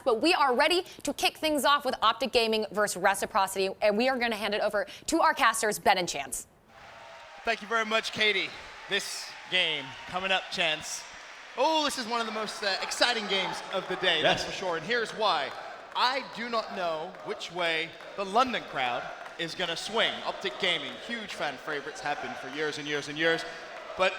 but we are ready to kick things off with Optic Gaming versus Reciprocity, and we are going to hand it over to our casters, Ben and Chance. Thank you very much, Katie. This game coming up, Chance. Oh, this is one of the most exciting games of the day, that's for sure, and here's why. I do not know which way the London crowd is going to swing. Optic Gaming, huge fan favorites, have been for years and years and years, but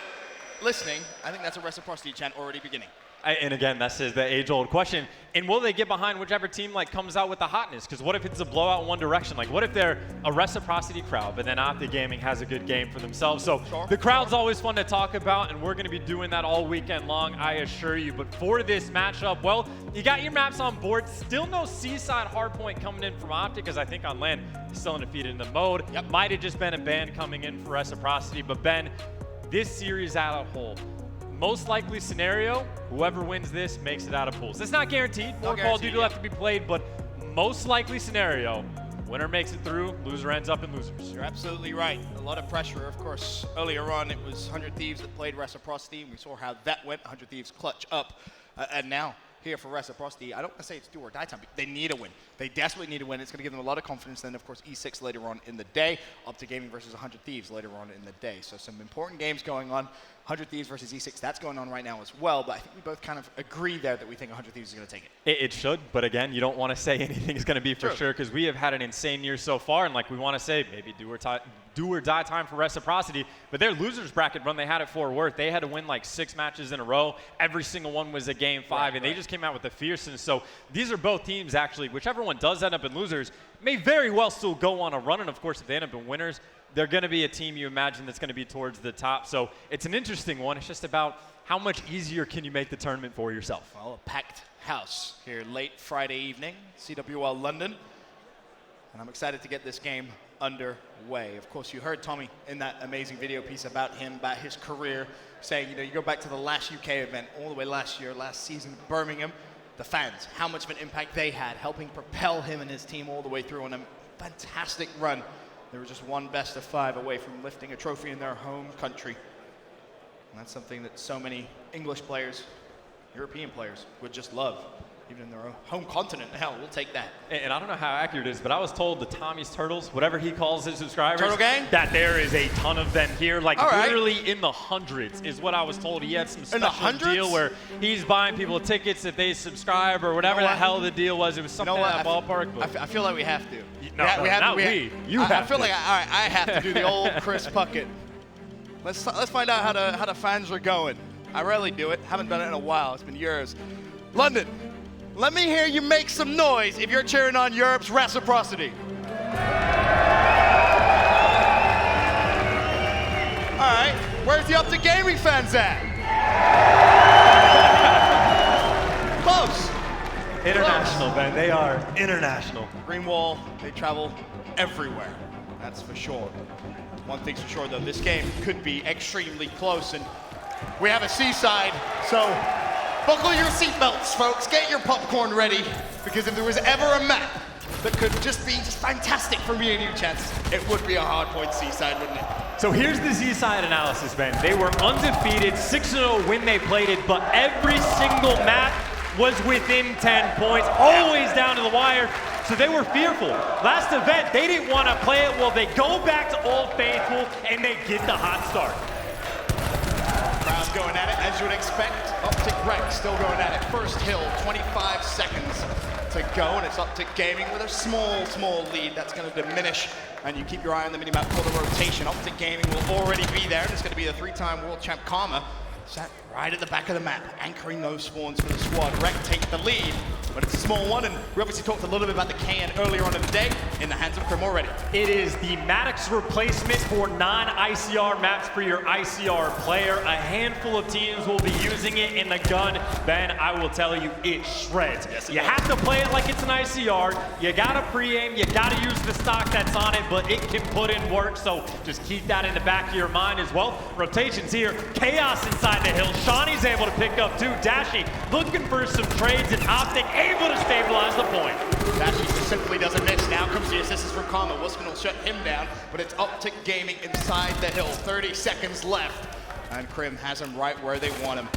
listening, I think that's a Reciprocity chant already beginning. And again, that's the age-old question. And will they get behind whichever team comes out with the hotness? Because what if it's a blowout in one direction? What if they're a Reciprocity crowd, but then Optic Gaming has a good game for themselves? So the crowd's always fun to talk about, and we're going to be doing that all weekend long, I assure you. But for this matchup, well, you got your maps on board. Still no Seaside Hardpoint coming in from Optic, because I think on land, still undefeated in the mode. Yep. Might have just been a ban coming in for Reciprocity. But Ben, this series out of whole. Most likely scenario, whoever wins this makes it out of pools. It's not guaranteed. More Call of Duty will have to be played, but most likely scenario, winner makes it through, loser ends up in losers. You're absolutely right. A lot of pressure, of course. Earlier on, it was 100 Thieves that played Reciprocity, and we saw how that went. 100 Thieves clutch up, and now here for Reciprocity, I don't want to say it's do or die time, but they need a win. They desperately need a win. It's going to give them a lot of confidence. Then, of course, E6 later on in the day. Optic Gaming versus 100 Thieves later on in the day. So some important games going on. 100 Thieves versus E6, that's going on right now as well. But I think we both kind of agree there that we think 100 Thieves is going to take it. It should, but again, you don't want to say anything is going to be for sure, because we have had an insane year so far, and we want to say maybe do or die time for Reciprocity. But their losers bracket run they had at Fort Worth, they had to win 6 matches in a row. Every single one was a game 5, and they just came out with the fierceness. So these are both teams, actually, whichever one does end up in losers, may very well still go on a run. And of course, if they end up in winners, they're going to be a team you imagine that's going to be towards the top. So it's an interesting one. It's just about how much easier can you make the tournament for yourself. Well, a packed house here late Friday evening, CWL London. And I'm excited to get this game underway. Of course, you heard Tommy in that amazing video piece about him, about his career, saying, you go back to the last UK event all the way last year, last season, Birmingham. The fans, how much of an impact they had, helping propel him and his team all the way through on a fantastic run. They were just one best of 5 away from lifting a trophy in their home country. And that's something that so many English players, European players, would just love. Even in their own home continent. Hell, we'll take that. And I don't know how accurate it is, but I was told the Tommy's Turtles, whatever he calls his subscribers, Turtle Gang? that there is a ton of them here. Literally in the hundreds is what I was told. He had some special deal where he's buying people tickets if they subscribe or whatever the hell the deal was. It was something in that ballpark. But I feel like we have to. No, not we. You have to. I feel like I have to do the old Chris Puckett. Let's find out how the fans are going. I rarely do it. Haven't done it in a while. It's been years. London. Let me hear you make some noise if you're cheering on Europe's Reciprocity. All right, where's the Optic Gaming fans at? Close. International, Ben. They are international. Green Wall, they travel everywhere. That's for sure. One thing's for sure, though, this game could be extremely close, and we have a Seaside, so buckle your seatbelts, folks. Get your popcorn ready, because if there was ever a map that could just be fantastic for me and you, Chance, it would be a Hardpoint Seaside, wouldn't it? So here's the Seaside analysis, Ben. They were undefeated, 6-0 when they played it, but every single map was within 10 points, always down to the wire. So they were fearful. Last event, they didn't want to play it. Well, they go back to Old Faithful, and they get the hot start. Crowd's going at it, as you would expect. Optic Rex still going at it. First hill, 25 seconds to go, and it's Optic Gaming with a small lead. That's going to diminish, and you keep your eye on the minimap for the rotation. Optic Gaming will already be there, and it's going to be the 3-time world champ Karma, sat right at the back of the map, anchoring those spawns for the squad. Rec takes the lead, but it's a small one, and we obviously talked a little bit about the KN earlier on in the day, in the hands of Krim already. It is the Maddox replacement for non-ICR maps for your ICR player. A handful of teams will be using it in the gun. Ben, I will tell you, it shreds. Yes, you have to play it like it's an ICR. You gotta pre-aim, you gotta use the stock that's on it, but it can put in work, so just keep that in the back of your mind as well. Rotations here, chaos inside the hill. Shawnee's able to pick up 2. Dashi looking for some trades, and Optic able to stabilize the point. Dashi just simply doesn't miss. Now comes the assistance from Karma. Wusman will shut him down, but it's Optic Gaming inside the hill. 30 seconds left, and Krim has him right where they want him.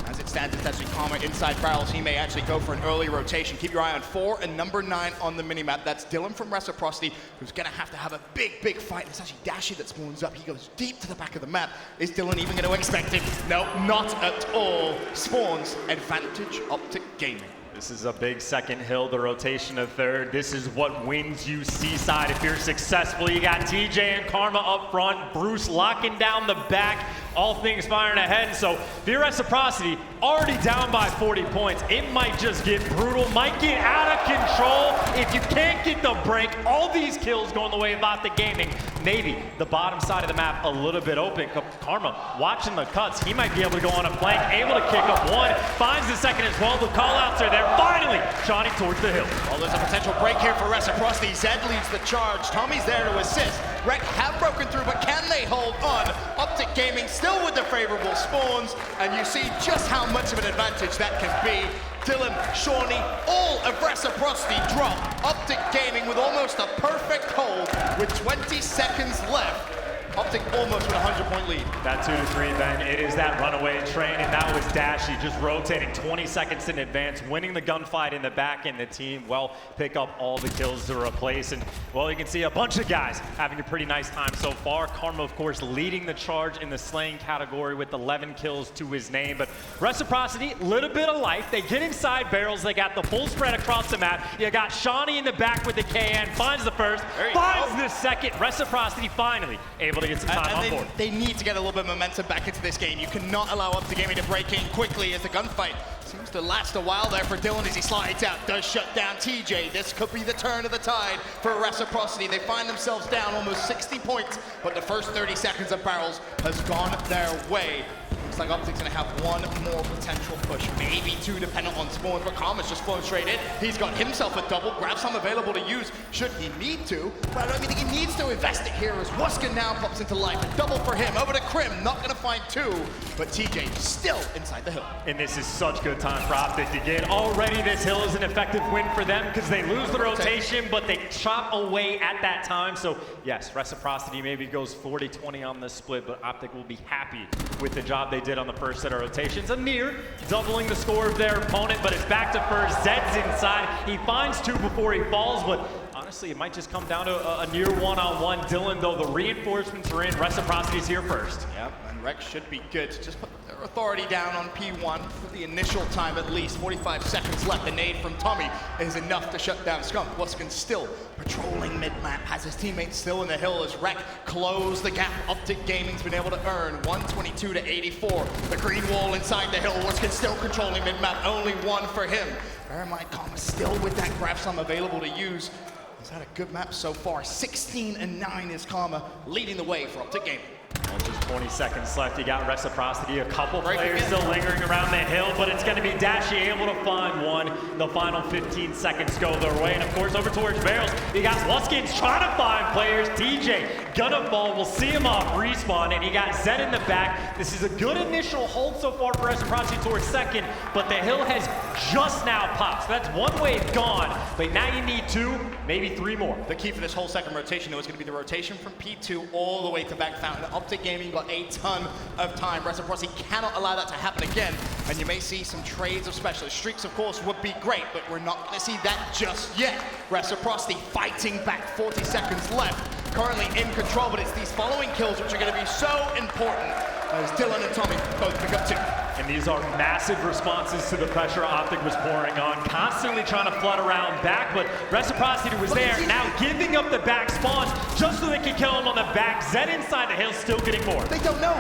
As it stands, it's actually Karma inside barrels. He may actually go for an early rotation. Keep your eye on 4 and number 9 on the minimap. That's Dylan from Reciprocity, who's going to have a big fight. It's actually Dashy that spawns up. He goes deep to the back of the map. Is Dylan even going to expect it? No, not at all. Spawns, advantage Optic Gaming. This is a big second hill, the rotation of third. This is what wins you Seaside if you're successful. You got TJ and Karma up front, Bruce locking down the back, all things firing ahead. So if you're Reciprocity, already down by 40 points, it might just get brutal, might get out of control. If you can't get the break, all these kills going the way of Optic Gaming. Maybe the bottom side of the map a little bit open. Karma watching the cuts, he might be able to go on a flank, able to kick up one, finds the second as well. The call outs are there. Finally, Johnny towards the hill. Well, there's a potential break here for Reciprocity. Zed leads the charge. Tommy's there to assist. Rec have broken through, but can they hold on? Optic Gaming still with the favorable spawns, and you see just how much of an advantage that can be. Dylan, Shawnee, all of Reciprocity drop. Optic Gaming with almost a perfect hold with 20 seconds left. Optic almost with a 100-point lead. That 2-3 then, it is that runaway train, and that was Dashy just rotating 20 seconds in advance, winning the gunfight in the back, and the team, well, pick up all the kills to replace. And, well, you can see a bunch of guys having a pretty nice time so far. Karma, of course, leading the charge in the slaying category with 11 kills to his name. But Reciprocity, little bit of life. They get inside barrels. They got the full spread across the map. You got Shawnee in the back with the KN, finds the first, finds the second. Reciprocity finally able to get some time on board. They need to get a little bit of momentum back into this game. You cannot allow Optic Gaming to break in quickly as the gunfight seems to last a while there for Dylan as he slides out, does shut down TJ. This could be the turn of the tide for Reciprocity. They find themselves down almost 60 points, but the first 30 seconds of barrels has gone their way. Looks like Optic's gonna have one more potential push, maybe 2 dependent on spawns, but Karma's just flown straight in. He's got himself a double, grab some available to use should he need to, but I don't even think he needs to invest it here as Wuskin now pops into life. A double for him, over to Krim, not gonna find 2, but TJ still inside the hill. And this is such good time for Optic to get. Already this hill is an effective win for them because they lose the rotation, but they chop away at that time. So yes, Reciprocity maybe goes 40-20 on this split, but Optic will be happy with the job they did on the first set of rotations. Amir doubling the score of their opponent, but it's back to first. Zed's inside. He finds 2 before he falls, but honestly, it might just come down to a near one-on-one. Dylan, though, the reinforcements are in. Reciprocity's here first. Yep, and Rex should be good to just put their authority down on P1 for the initial time at least. 45 seconds left. The nade from Tommy is enough to shut down Skunk. Wuskin still patrolling mid-map, has his teammates still in the hill as Rec close the gap. Optic Gaming's been able to earn 122 to 84. The green wall inside the hill. Wuskin still controlling mid-map, only 1 for him. Bear in mind, Karma still with that grab sum available to use. He's had a good map so far. 16-9 is Karma, leading the way for Optic Gaming. Well, just 20 seconds left. You got Reciprocity, a couple players still lingering around the hill, but it's going to be Dashy able to find one. The final 15 seconds go their way, and of course over towards barrels, you got Wuskins trying to find players. TJ gonna fall. We'll see him off respawn, and you got Zed in the back. This is a good initial hold so far for Reciprocity towards second, but the hill has just now popped. So that's 1 wave gone, but now you need 2, maybe 3 more. The key for this whole second rotation, though, is going to be the rotation from P2 all the way to back fountain. Optic Gaming got a ton of time. Reciprocity cannot allow that to happen again, and you may see some trades of specialists. Streaks, of course, would be great, but we're not going to see that just yet. Reciprocity fighting back, 40 seconds left. Currently in control, but it's these following kills which are going to be so important as Dylan and Tommy both pick up 2. And these are massive responses to the pressure Optic was pouring on, constantly trying to flood around back, but Reciprocity was there, now giving up the back spawns just so they can kill him on the back. Zed inside the hill, still getting more. They don't know.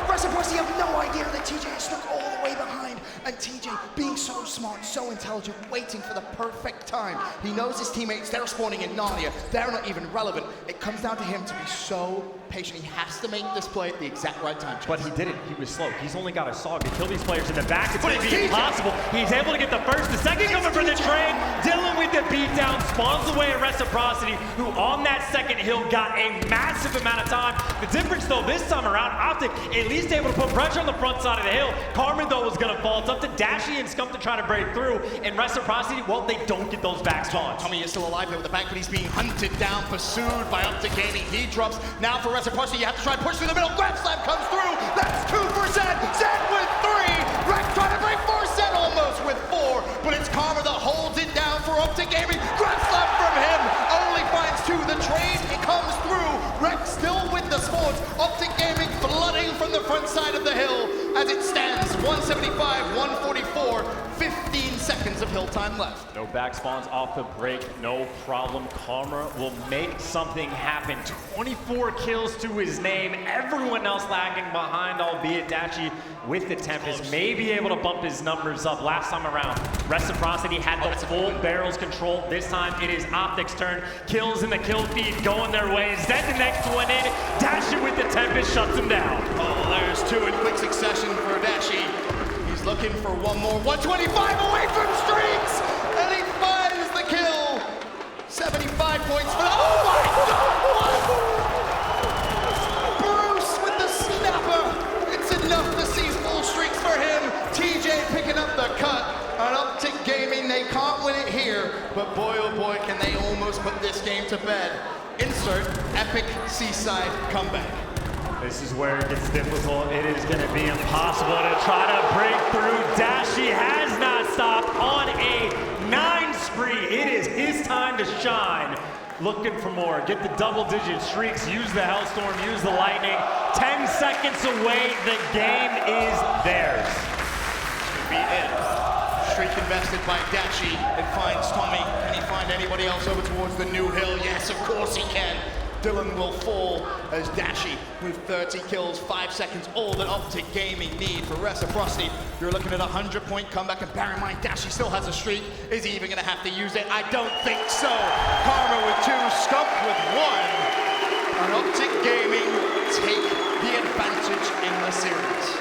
Reciprocity have no idea that TJ is stuck all the way behind, and TJ being so smart, so intelligent, waiting for the perfect time. He knows his teammates, they're spawning in Narnia, they're not even relevant. It comes down to him to be so patient. He has to make this play at the exact right time. But he didn't. He was slow. He's only got a SOG to kill these players in the back. It's going to be impossible. He's able to get the first, the second coming for the train. Dylan with the beatdown spawns away at Reciprocity, who on that second hill got a massive amount of time. The difference, though, this time around, Optic at least able to put pressure on the front side of the hill. Carmen, though, was going to fall. It's up to Dashy and Scump to try to break through. And Reciprocity, well, they don't get those back spawns. Tommy is still alive there with the back, but he's being hunted down, pursued by Optic Gaming. He drops. Now for Reciprocity, you have to try and push through the middle. Grab slam comes through. That's 2 for Zed. Zed with 3. for Optic Gaming. Grab slam from him. Only finds two. The trade, it comes through. Rex still with the sport. Optic Gaming flooding from the front side of the hill as it stands 175, 144, 15 seconds of hill time left. No back spawns off the break, no problem. Karma will make something happen. 24 kills to his name. Everyone else lagging behind, albeit Dashy with the Tempest may be able to bump his numbers up. Last time around, Reciprocity had the full barrels control. This time it is Optic's turn. Kills in the kill feed going their way. Zed the next one in. Dashy with the Tempest shuts him down. Oh, there's two in quick succession for Dashy. He's looking for one more. 125 away from Streaks, and he finds the kill. 75 points for the. Oh my God! Bruce with the snapper. It's enough to seize full streaks for him. TJ picking up the cut. And Optic Gaming, they can't win it here, but boy oh boy, can they almost put this game to bed. Insert epic Seaside comeback. This is where it gets difficult. It is going to be impossible to try to break through. Dashy has not stopped on a 9 spree. It is his time to shine. Looking for more. Get the double-digit streaks. Use the Hellstorm. Use the Lightning. 10 seconds away. The game is theirs. To be in. Streak invested by Dashy. It finds Tommy. Can he find anybody else over towards the new hill? Yes, of course he can. Dylan will fall as Dashy with 30 kills, 5 seconds, all that Optic Gaming need for Reciprocity. You're looking at a 100-point comeback, and bear in mind, Dashy still has a streak. Is he even gonna have to use it? I don't think so. Karma with 2, Scump with 1. And Optic Gaming take the advantage in the series.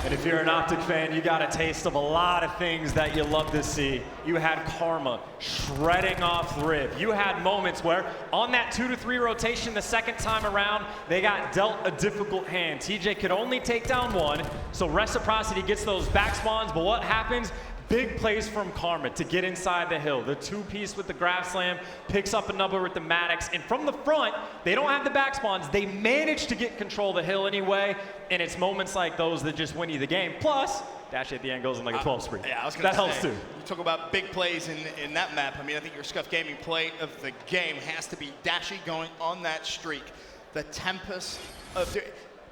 And if you're an Optic fan, you got a taste of a lot of things that you love to see. You had Karma shredding off Rib. You had moments where on that 2 to 3 rotation the second time around, they got dealt a difficult hand. TJ could only take down 1, so Reciprocity gets those back spawns, but what happens? Big plays from Karma to get inside the hill. The 2-piece with the grab slam, picks up a number with the Maddox, and from the front, they don't have the back spawns. They manage to get control of the hill anyway, and it's moments like those that just win you the game. Plus, Dash at the end goes in like a 12 spree. Yeah, I was gonna that say, helps too. You talk about big plays in that map. I mean, I think your Scuff Gaming play of the game has to be Dashy going on that streak. The Tempest of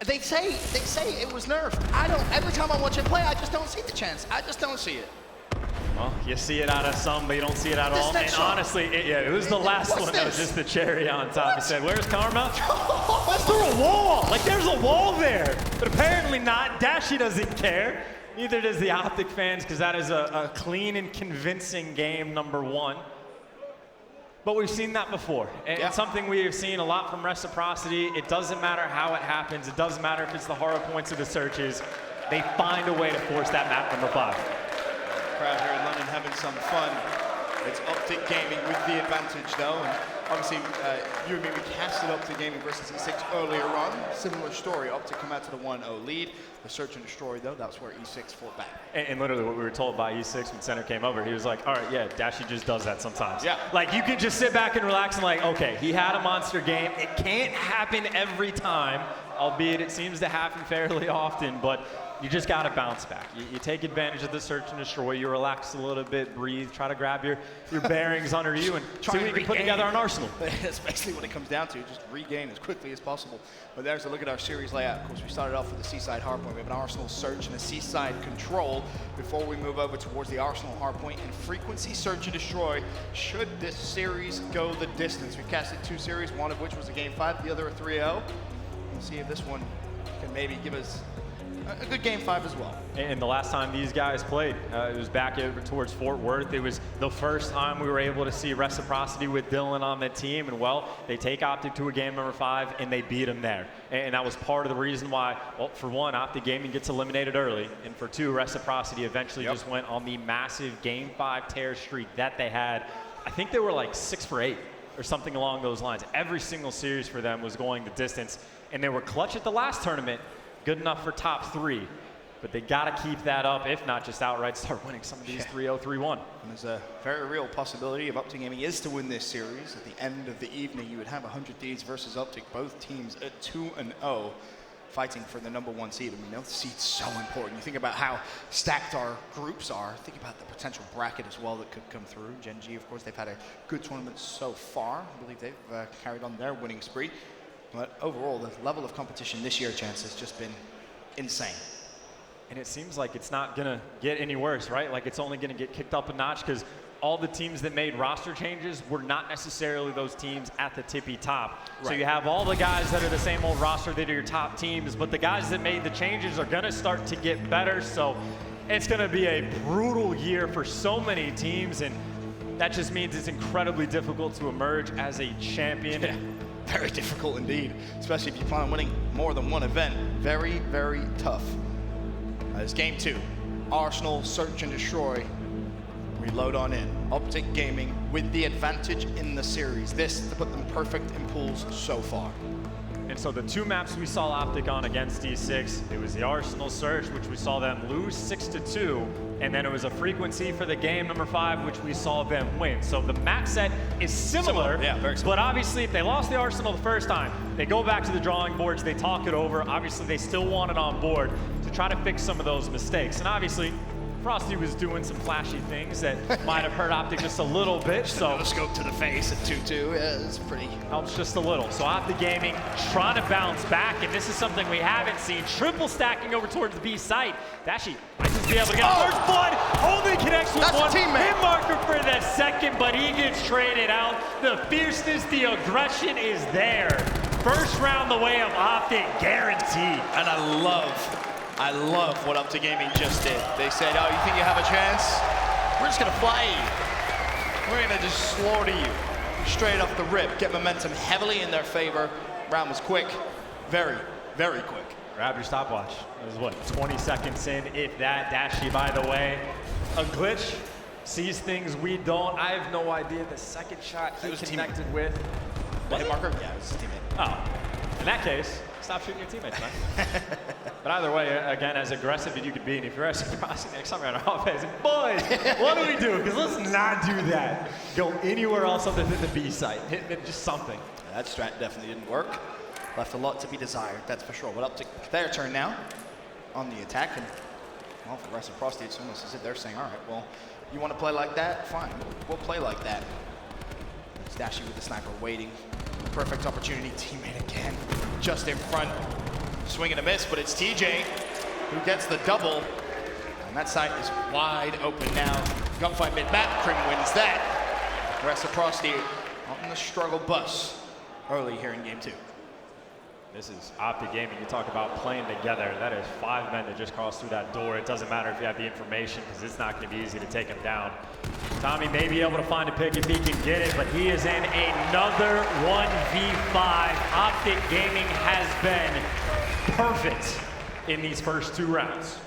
they say it was nerfed. I don't. Every time I watch it play, I just don't see the chance. I just don't see it. Well, you see it out of some, but you don't see it at all. And honestly, it was the last one that was just the cherry on top. He said, "Where's Karma?" Let's throw a wall. Like there's a wall there, but apparently not. Dashy doesn't care. Neither does the Optic fans, because that is a clean and convincing game number 1. But we've seen that before. And it's something we have seen a lot from Reciprocity. It doesn't matter how it happens. It doesn't matter if it's the hard points or the searches. They find a way to force that map number 5. Crowd here in London having some fun. It's Optic Gaming with the advantage though, and obviously you and me, we casted Optic Gaming versus E6 earlier on. Similar story, Optic come out to the 1-0 lead. The search and destroy though, that's where E6 fought back. And literally what we were told by E6 when Center came over, he was like, all right, yeah, Dashy just does that sometimes. Yeah. Like you can just sit back and relax and like, okay, he had a monster game. It can't happen every time, albeit it seems to happen fairly often, but you just got to bounce back. You take advantage of the search and destroy. You relax a little bit, breathe, try to grab your bearings under you, and see what you can put together an arsenal. That's basically what it comes down to, just regain as quickly as possible. But there's a look at our series layout. Of course, we started off with the Seaside Hardpoint. We have an Arsenal Search and a Seaside Control before we move over towards the Arsenal Hardpoint and Frequency Search and Destroy. Should this series go the distance? We've casted 2 series, one of which was a Game 5, the other a 3-0. We'll see if this one can maybe give us a good Game 5 as well. And the last time these guys played, it was back over towards Fort Worth. It was the first time we were able to see Reciprocity with Dylan on the team. And well, they take Optic to a game number 5 and they beat them there. And that was part of the reason why, well, for one, Optic Gaming gets eliminated early. And for 2, Reciprocity eventually just went on the massive Game 5 tear streak that they had. I think they were like 6 for 8 or something along those lines. Every single series for them was going the distance. And they were clutch at the last tournament. Good enough for top 3, but they got to keep that up, if not just outright start winning some of these 3-0, 3-1. And there's a very real possibility if Optic Gaming is to win this series. At the end of the evening, you would have 100 Thieves versus Optic, both teams at 2-0. fighting for the #1 seed. I mean, the seed's so important. You think about how stacked our groups are. Think about the potential bracket as well that could come through. Gen G, of course, they've had a good tournament so far. I believe they've carried on their winning spree. But overall, the level of competition this year, Chance, has just been insane. And it seems like it's not going to get any worse, right? Like it's only going to get kicked up a notch because all the teams that made roster changes were not necessarily those teams at the tippy top. Right. So you have all the guys that are the same old roster that are your top teams, but the guys that made the changes are going to start to get better. So it's going to be a brutal year for so many teams, and that just means it's incredibly difficult to emerge as a champion. Yeah, very difficult indeed, especially if you plan on winning more than one event. Very, very tough. It's game 2. Arsenal, search and destroy. Reload on in. Optic Gaming with the advantage in the series. This to put them perfect in pools so far. And so the 2 maps we saw Optic on against D6, it was the Arsenal Search, which we saw them lose 6-2, and then it was a frequency for the game number 5, which we saw them win. So the map set is similar, yeah, very similar. But obviously if they lost the Arsenal the first time, they go back to the drawing boards, they talk it over. Obviously they still want it on board to try to fix some of those mistakes. And obviously, Frosty was doing some flashy things that might have hurt Optic just a little bit. So scope to the face at 2-2, yeah, it's pretty. Helps just a little. So Optic Gaming trying to bounce back, and this is something we haven't seen. Triple stacking over towards the B site. Dashi might just be able to get first blood. Only connects with one hit marker for the second, but he gets traded out. The fierceness, the aggression is there. First round the way of Optic, guaranteed. And I love what Optic Gaming just did. They said, oh, you think you have a chance? We're just gonna fly you. We're gonna just slaughter you. Straight off the rip, get momentum heavily in their favor. Round was quick, very, very quick. Grab your stopwatch. It was what, 20 seconds in, if that. Dashi, by the way, a glitch, sees things we don't. I have no idea the second shot he was connected with. The hit marker? Yeah, it was his teammate. Oh, in that case, stop shooting your teammates, man. But either way, again, as aggressive as you could be, and if you're Reciprocity next time around our offense, boys, what do we do? Because let's not do that. Go anywhere else other than the B site. Hit just something. Yeah, that strat definitely didn't work. Left a lot to be desired, that's for sure. But Optic, their turn now on the attack. And well, for Reciprocity, it's almost as if they're saying, all right, well, you want to play like that? Fine, we'll play like that. It's Dashi with the sniper waiting. Perfect opportunity, teammate again, just in front. Swing and a miss, but it's TJ who gets the double. And that side is wide open now. Gunfight mid-map, Krim wins that. Reciprocity on the struggle bus early here in game 2. This is Optic Gaming. You talk about playing together. That is 5 men that just crossed through that door. It doesn't matter if you have the information because it's not going to be easy to take him down. Tommy may be able to find a pick if he can get it, but he is in another 1v5. Optic Gaming has been perfect in these first 2 rounds.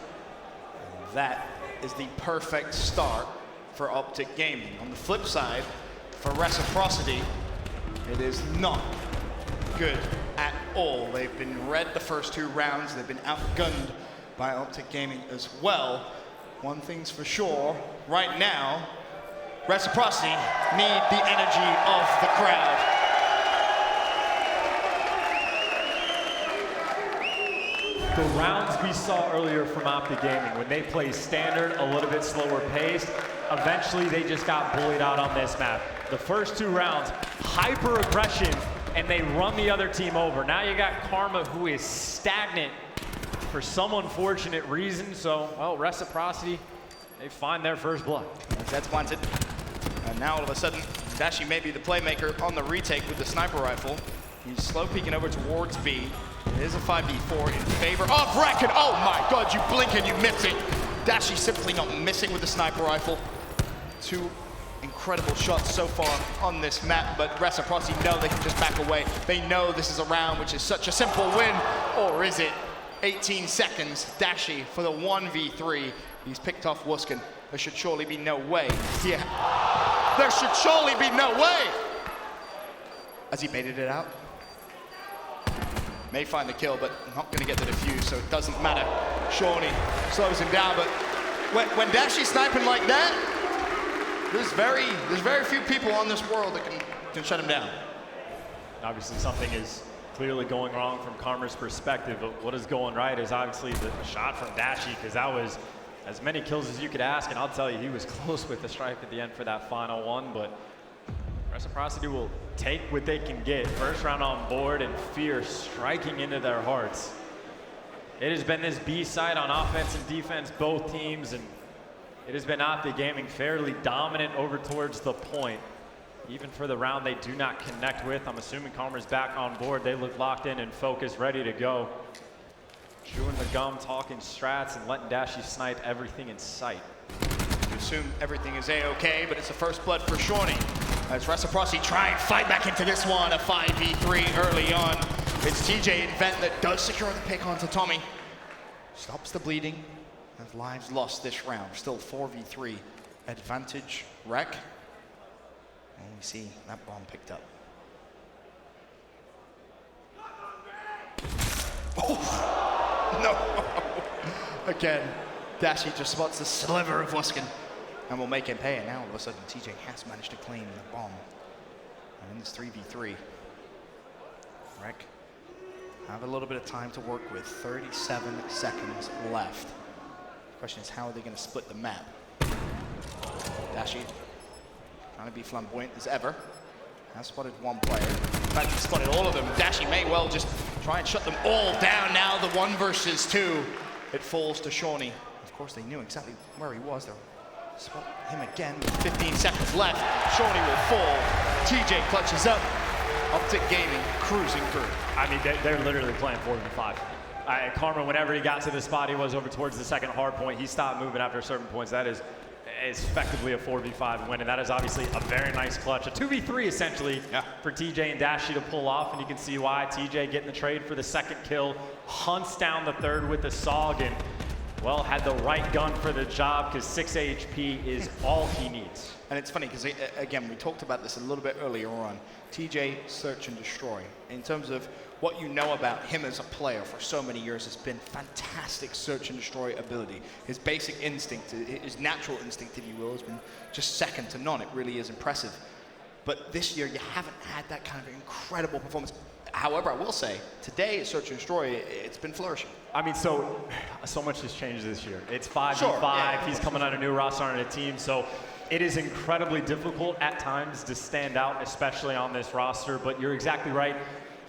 That is the perfect start for Optic Gaming. On the flip side, for Reciprocity, it is not good at all. They've been red the first 2 rounds. They've been outgunned by Optic Gaming as well. One thing's for sure, right now, Reciprocity need the energy of the crowd. The rounds we saw earlier from Optic Gaming, when they play standard, a little bit slower paced, eventually they just got bullied out on this map. The first 2 rounds, hyper aggression, and they run the other team over. Now you got Karma, who is stagnant for some unfortunate reason. So, well, Reciprocity, they find their first blood. That's wanted. And now all of a sudden, Dashi may be the playmaker on the retake with the sniper rifle. He's slow peeking over towards B. It is a 5v4 in favor of Wreck, and oh my god, you blink and you miss it. Dashi simply not missing with the sniper rifle. 2 incredible shots so far on this map, but Reciprocity know they can just back away. They know this is a round which is such a simple win, or is it? 18 seconds, Dashi for the 1v3. He's picked off Wuskin. There should surely be no way. Yeah, there should surely be no way. Has he baited it out? May find the kill, but not gonna get the defuse, so it doesn't matter. Shawnee slows him down, but when Dashi's sniping like that, there's very few people on this world that can shut him down. Obviously something as clearly going wrong from Karma's perspective, but what is going right is obviously the shot from Dashi, because that was as many kills as you could ask, and I'll tell you, he was close with the strike at the end for that final one, but Reciprocity will take what they can get. First round on board, and fear striking into their hearts. It has been this B side on offense and defense, both teams, and it has been Optic Gaming fairly dominant over towards the point. Even for the round they do not connect with. I'm assuming Karma's back on board. They look locked in and focused, ready to go. Chewing the gum, talking strats, and letting Dashi snipe everything in sight. You assume everything is A-okay, but it's the first blood for Shawnee. As Reciprocity try and fight back into this one, a 5v3 early on. It's TJ Invent that does secure the pick onto Tommy. Stops the bleeding, and lives lost this round. Still 4v3 advantage Rec. And we see that bomb picked up. Oh, no. Again, Dashi just spots the sliver of Luskin and will make him pay. And now all of a sudden, TJ has managed to claim the bomb. And in this 3v3, Rec have a little bit of time to work with. 37 seconds left. The question is, how are they going to split the map? Dashi trying to be flamboyant as ever. Has spotted one player. In fact, he spotted all of them. Dashi may well just try and shut them all down now. The 1 versus 2. It falls to Shawnee. Of course, they knew exactly where he was. They'll spot him again with 15 seconds left. Shawnee will fall. TJ clutches up. Optic Gaming cruising through. I mean, they're literally playing 4v5. Karma, whenever he got to the spot he was over towards the second hard point, he stopped moving after certain points. That is effectively a 4v5 win, and that is obviously a very nice clutch. A 2v3 essentially for TJ and Dashi to pull off, and you can see why. TJ getting the trade for the second kill, hunts down the third with the SOG, and well, had the right gun for the job, because 6 HP is all he needs. And it's funny because, again, we talked about this a little bit earlier on. TJ, search and destroy. In terms of what you know about him as a player for so many years, has been fantastic search and destroy ability. His basic instinct, his natural instinct, if you will, has been just second to none. It really is impressive. But this year, you haven't had that kind of incredible performance. However, I will say, today at Search and Destroy, it's been flourishing. I mean, so much has changed this year. It's 5v5. Sure, yeah. He's coming on a new roster on a team, so it is incredibly difficult at times to stand out, especially on this roster. But you're exactly right.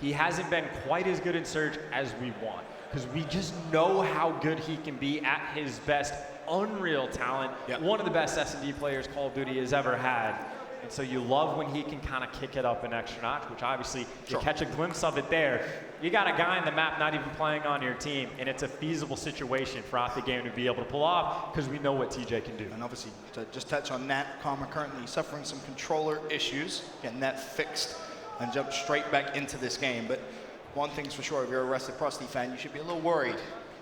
He hasn't been quite as good in Surge as we want, because we just know how good he can be at his best. Unreal talent. Yep. One of the best SnD players Call of Duty has ever had. And so you love when he can kind of kick it up an extra notch, which obviously you catch a glimpse of it there. You got a guy in the map not even playing on your team, and it's a feasible situation for Optic Game to be able to pull off, because we know what TJ can do. And obviously, to just touch on that, Karma currently suffering some controller issues, getting that fixed and jump straight back into this game. But one thing's for sure, if you're a Reciprocity fan, you should be a little worried,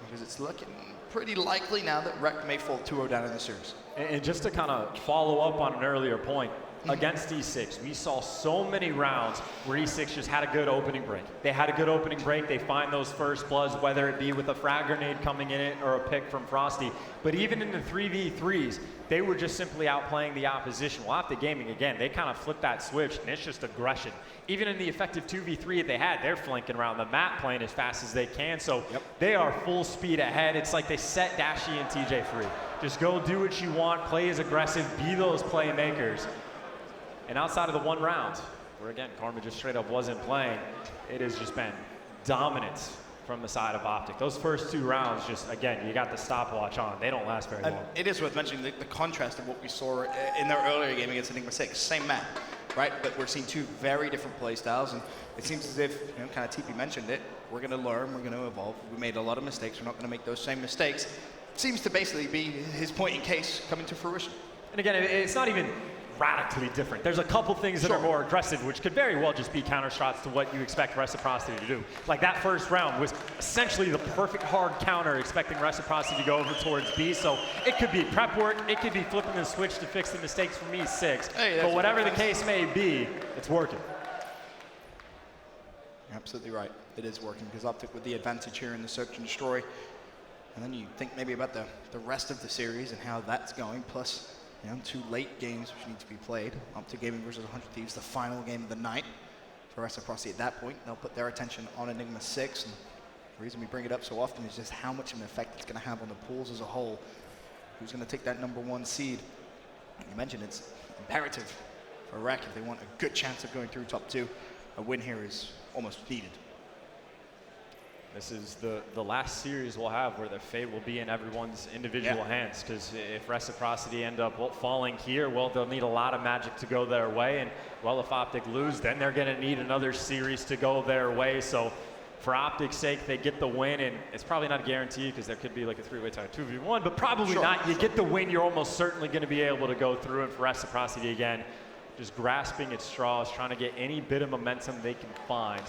because it's looking pretty likely now that Rec may fall 2-0 down in the series. And just to kind of follow up on an earlier point, against E6, we saw so many rounds where E6 just had a good opening break. They had a good opening break. They find those first bloods, whether it be with a frag grenade coming in it or a pick from Frosty. But even in the 3v3s, they were just simply outplaying the opposition. Well, Optic Gaming, again, they kind of flipped that switch, and it's just aggression. Even in the effective 2v3 that they had, they're flanking around the map, playing as fast as they can. So they are full speed ahead. It's like they set Dashi and TJ free. Just go do what you want, play as aggressive, be those playmakers. And outside of the one round, where again, Karma just straight up wasn't playing, it has just been dominance from the side of Optic. Those first 2 rounds, just again, you got the stopwatch on. They don't last very long. It is worth mentioning the contrast of what we saw in their earlier game against Enigma 6. Same map, right? But we're seeing 2 very different play styles, and it seems as if, you know, kind of TP mentioned it, we're going to learn, we're going to evolve. We made a lot of mistakes. We're not going to make those same mistakes. Seems to basically be his point in case coming to fruition. And again, it's not even radically different. There's a couple things that are more aggressive, which could very well just be counter shots to what you expect Reciprocity to do. Like that first round was essentially the perfect hard counter, expecting Reciprocity to go over towards B. So it could be prep work, it could be flipping the switch to fix the mistakes from E6. Hey, but whatever the case may be, it's working. You're absolutely right. It is working, because Optic with the advantage here in the search and destroy. And then you think maybe about the rest of the series and how that's going, plus, you know, 2 late games which need to be played. Optic Gaming versus 100 Thieves, the final game of the night. for Reciprocity at that point. They'll put their attention on Enigma 6. And the reason we bring it up so often is just how much of an effect it's going to have on the pools as a whole. Who's going to take that #1 seed? You mentioned it's imperative for Rec if they want a good chance of going through top 2. A win here is almost needed. This is the last series we'll have where the fate will be in everyone's individual hands, because if Reciprocity end up falling here, well, they'll need a lot of magic to go their way, and well, if Optic lose, then they're going to need another series to go their way. So for Optic's sake, they get the win, and it's probably not a guarantee because there could be like a 3-way tie, 2v1, but probably not. You get the win, you're almost certainly going to be able to go through, and for Reciprocity again, just grasping at straws, trying to get any bit of momentum they can find.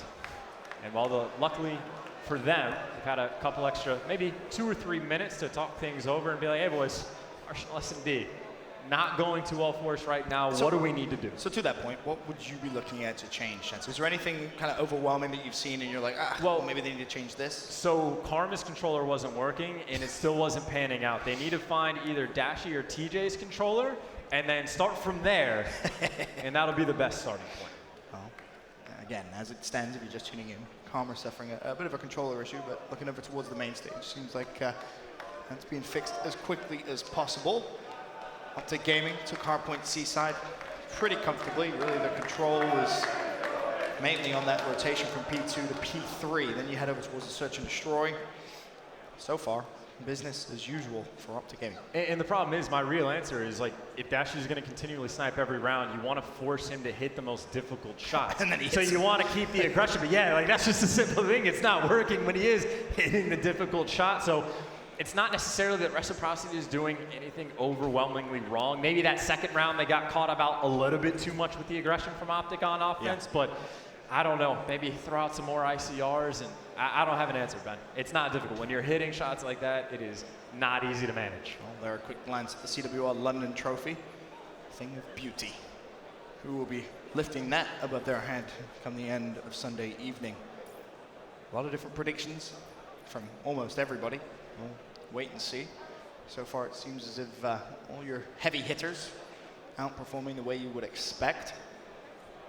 And while luckily for them, they've had a couple extra, maybe 2 or 3 minutes to talk things over and be like, hey boys, Arsenal SnD, not going too well for us right now. So, what do we need to do? So to that point, what would you be looking at to change? Is there anything kind of overwhelming that you've seen and you're like, well, maybe they need to change this? So Karma's controller wasn't working and it still wasn't panning out. They need to find either Dashy or TJ's controller and then start from there, and that'll be the best starting point. Well, again, as it stands, if you're just tuning in, Karma suffering a bit of a controller issue, but looking over towards the main stage. Seems like that's being fixed as quickly as possible. Optic Gaming took Hardpoint Seaside pretty comfortably. Really, the control was mainly on that rotation from P2 to P3. Then you head over towards the Search and Destroy. So far, business as usual for Optic Gaming. And the problem is, my real answer is, like, if Dashy is going to continually snipe every round, you want to force him to hit the most difficult shots. And then he so you want to keep the aggression. But yeah, like, that's just a simple thing. It's not working when he is hitting the difficult shot. So it's not necessarily that Reciprocity is doing anything overwhelmingly wrong. Maybe that second round they got caught about a little bit too much with the aggression from Optic on offense, but I don't know. Maybe throw out some more ICRs, and I don't have an answer, Ben. It's not difficult. When you're hitting shots like that, it is not easy to manage. Well, there are a quick glance at the CWL London Trophy. Thing of beauty. Who will be lifting that above their head come the end of Sunday evening? A lot of different predictions from almost everybody. We'll wait and see. So far, it seems as if all your heavy hitters outperforming the way you would expect.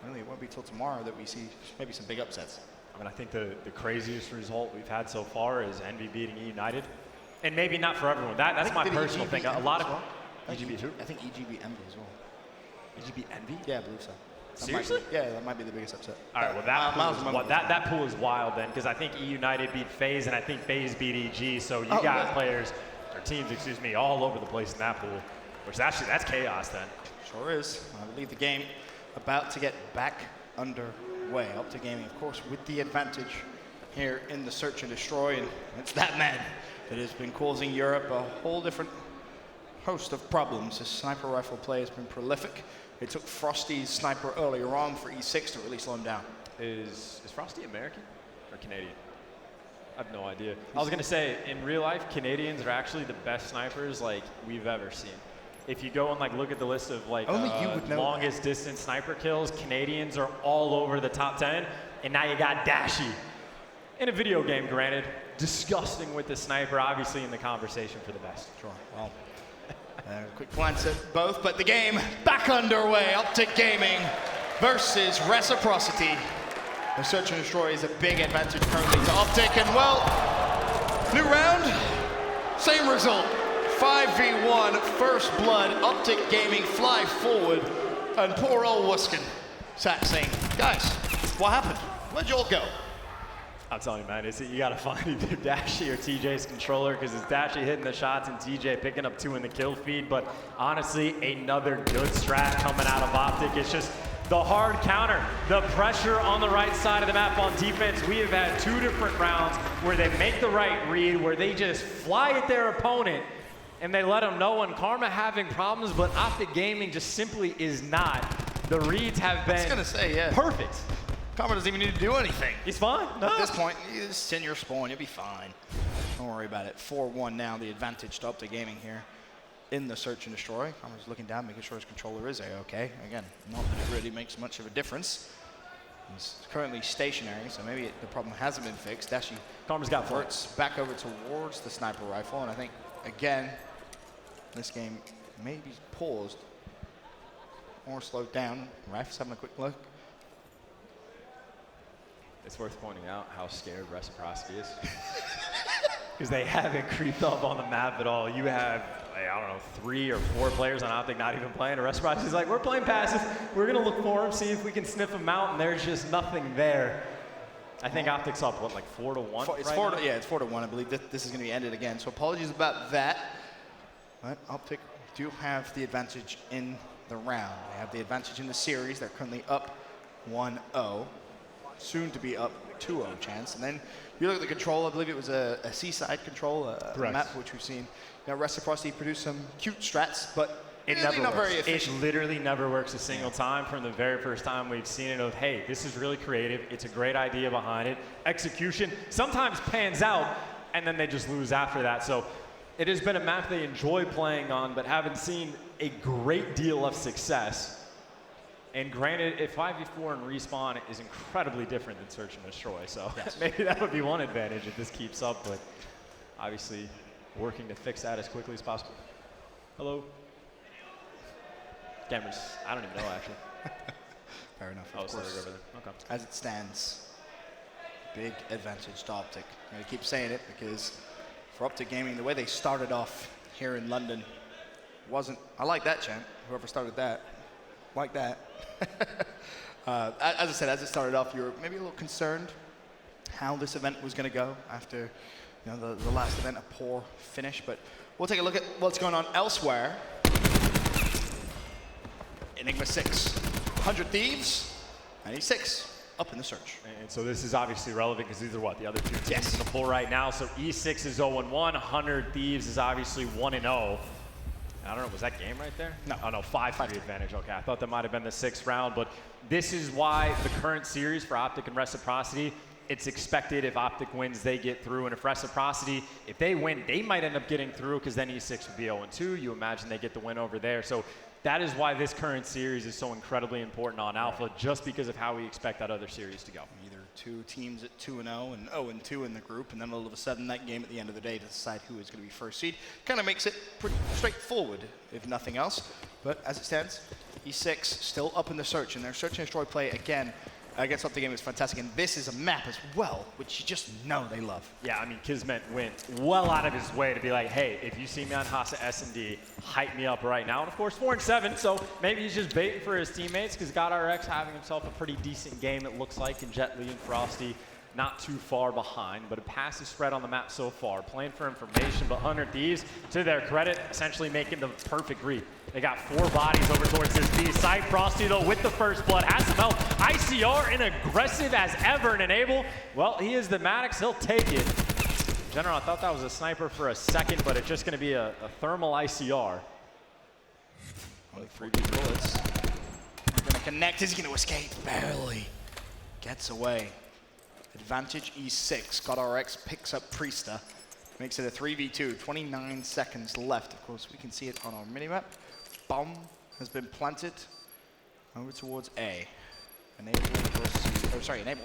Really, it won't be till tomorrow that we see maybe some big upsets. I mean, I think the craziest result we've had so far is Envy beating E United. And maybe not for everyone. That's my personal thing. A lot of EGB who? I think EGB Envy as well. EGB Envy? Yeah, I believe so. Seriously? That might be the biggest upset. All right, well, that pool is wild then, because I think E United beat FaZe, and I think FaZe beat EG, so you got players, or teams, excuse me, all over the place in that pool, which actually, that's chaos then. Sure is. I believe the game about to get back underway. Optic Gaming, of course, with the advantage here in the Search and Destroy, and it's that man that has been causing Europe a whole different host of problems. His sniper rifle play has been prolific. It took Frosty's sniper earlier on for E6 to really slow him down. Is Frosty American or Canadian? I have no idea. I was going to say, in real life, Canadians are actually the best snipers like we've ever seen. If you go and like look at the list of like longest distance sniper kills, Canadians are all over the top 10. And now you got Dashy. In a video game, granted, disgusting with the sniper, obviously in the conversation for the best. Sure. Well, quick glance at both, but the game back underway. Optic Gaming versus Reciprocity. The Search and Destroy is a big advantage currently to Optic, and well, new round, same result. 5v1, first blood. Optic Gaming fly forward, and poor old Wuskin sat saying, guys, what happened? Where'd you all go? I'm telling you, man, you got to find either Dashy or TJ's controller, because it's Dashy hitting the shots and TJ picking up 2 in the kill feed. But honestly, another good strat coming out of Optic. It's just the hard counter, the pressure on the right side of the map on defense. We have had 2 different rounds where they make the right read, where they just fly at their opponent and they let them know. And Karma having problems, but Optic Gaming just simply is not. The reads have been perfect. Karma doesn't even need to do anything. He's fine. No. At this point, you just send your spawn, you'll be fine. Don't worry about it. 4-1 now, the advantage to Optic Gaming here in the Search and Destroy. Karma's looking down, making sure his controller is A-okay. Again, not that it really makes much of a difference. He's currently stationary, so maybe the problem hasn't been fixed. Dashy Karma's got flirts back over towards the sniper rifle, and I think, again, this game may be paused or slowed down. Rife's having a quick look. It's worth pointing out how scared Reciprocity is. Because they haven't creeped up on the map at all. You have, like, I don't know, 3 or 4 players on Optic not even playing. And Reciprocity's like, we're playing passive. We're going to look for them, see if we can sniff them out, and there's just nothing there. I think Optic's up, what, like 4-1? It's 4-1. I believe this is going to be ended again. So apologies about that. But Optic do have the advantage in the round. They have the advantage in the series. They're currently up 1-0. Soon to be up 2-0 chance. And then you look at the control, I believe it was a Seaside Control, a map which we've seen. You know, Reciprocity produced some cute strats, but it really never not works. very efficient. It literally never works a single time from the very first time we've seen it of, hey, this is really creative. It's a great idea behind it. Execution sometimes pans out, and then they just lose after that. So it has been a map they enjoy playing on, but haven't seen a great deal of success. And granted, if 5v4 and respawn is incredibly different than search and destroy, so yes. Maybe that would be one advantage if this keeps up, but obviously working to fix that as quickly as possible. Hello? Cameras. I don't even know, actually. Fair enough. Oh, so they're over there. Okay. As it stands, big advantage to Optic. I'm going to keep saying it because for Optic Gaming, the way they started off here in London wasn't. I like that chant. Whoever started that, like that. As I said, as it started off, you were maybe a little concerned how this event was going to go after, you know, the last event, a poor finish. But we'll take a look at what's going on elsewhere. Enigma 6, 100 Thieves, 96, up in the search. And so this is obviously relevant because these are what, the other 2 teams Yes. in the pool right now. So E6 is 0-1, 100 Thieves is obviously 1-0. I don't know, was that game right there? No. Oh no, 5-3 advantage, okay. I thought that might have been the 6th round, but this is why the current series for Optic and Reciprocity, it's expected if Optic wins, they get through, and if Reciprocity, if they win, they might end up getting through because then E6 would be 0-2. You imagine they get the win over there. So that is why this current series is so incredibly important on Alpha, just because of how we expect that other series to go. Either 2 teams at 2-0 and 0-2 in the group, and then all of a sudden that game at the end of the day to decide who is going to be first seed. Kind of makes it pretty straightforward, if nothing else. But as it stands, E6 still up in the search, and their search and destroy play again against Optic Gaming is fantastic. And this is a map as well, which you just know they love. Yeah, I mean, Kismet went well out of his way to be like, hey, if you see me on Hasa SnD, hype me up right now. And of course, 4-7, so maybe he's just baiting for his teammates because GodRx having himself a pretty decent game, it looks like, and Jet Li and Frosty not too far behind, but a passive spread on the map so far. Playing for information, but 100 Thieves, to their credit, essentially making the perfect read. They got 4 bodies over towards this B side. Frosty, though, with the first blood, has some help. ICR and aggressive as ever and Enable. Well, he is the Maddox. He'll take it. General, I thought that was a sniper for a second, but it's just going to be a thermal ICR. Only 3 bullets. They're going to connect. Is he going to escape? Barely. Gets away. Advantage E6. GodRx picks up Priesta. Makes it a 3v2. 29 seconds left. Of course, we can see it on our minimap. Bomb has been planted over towards A. Enable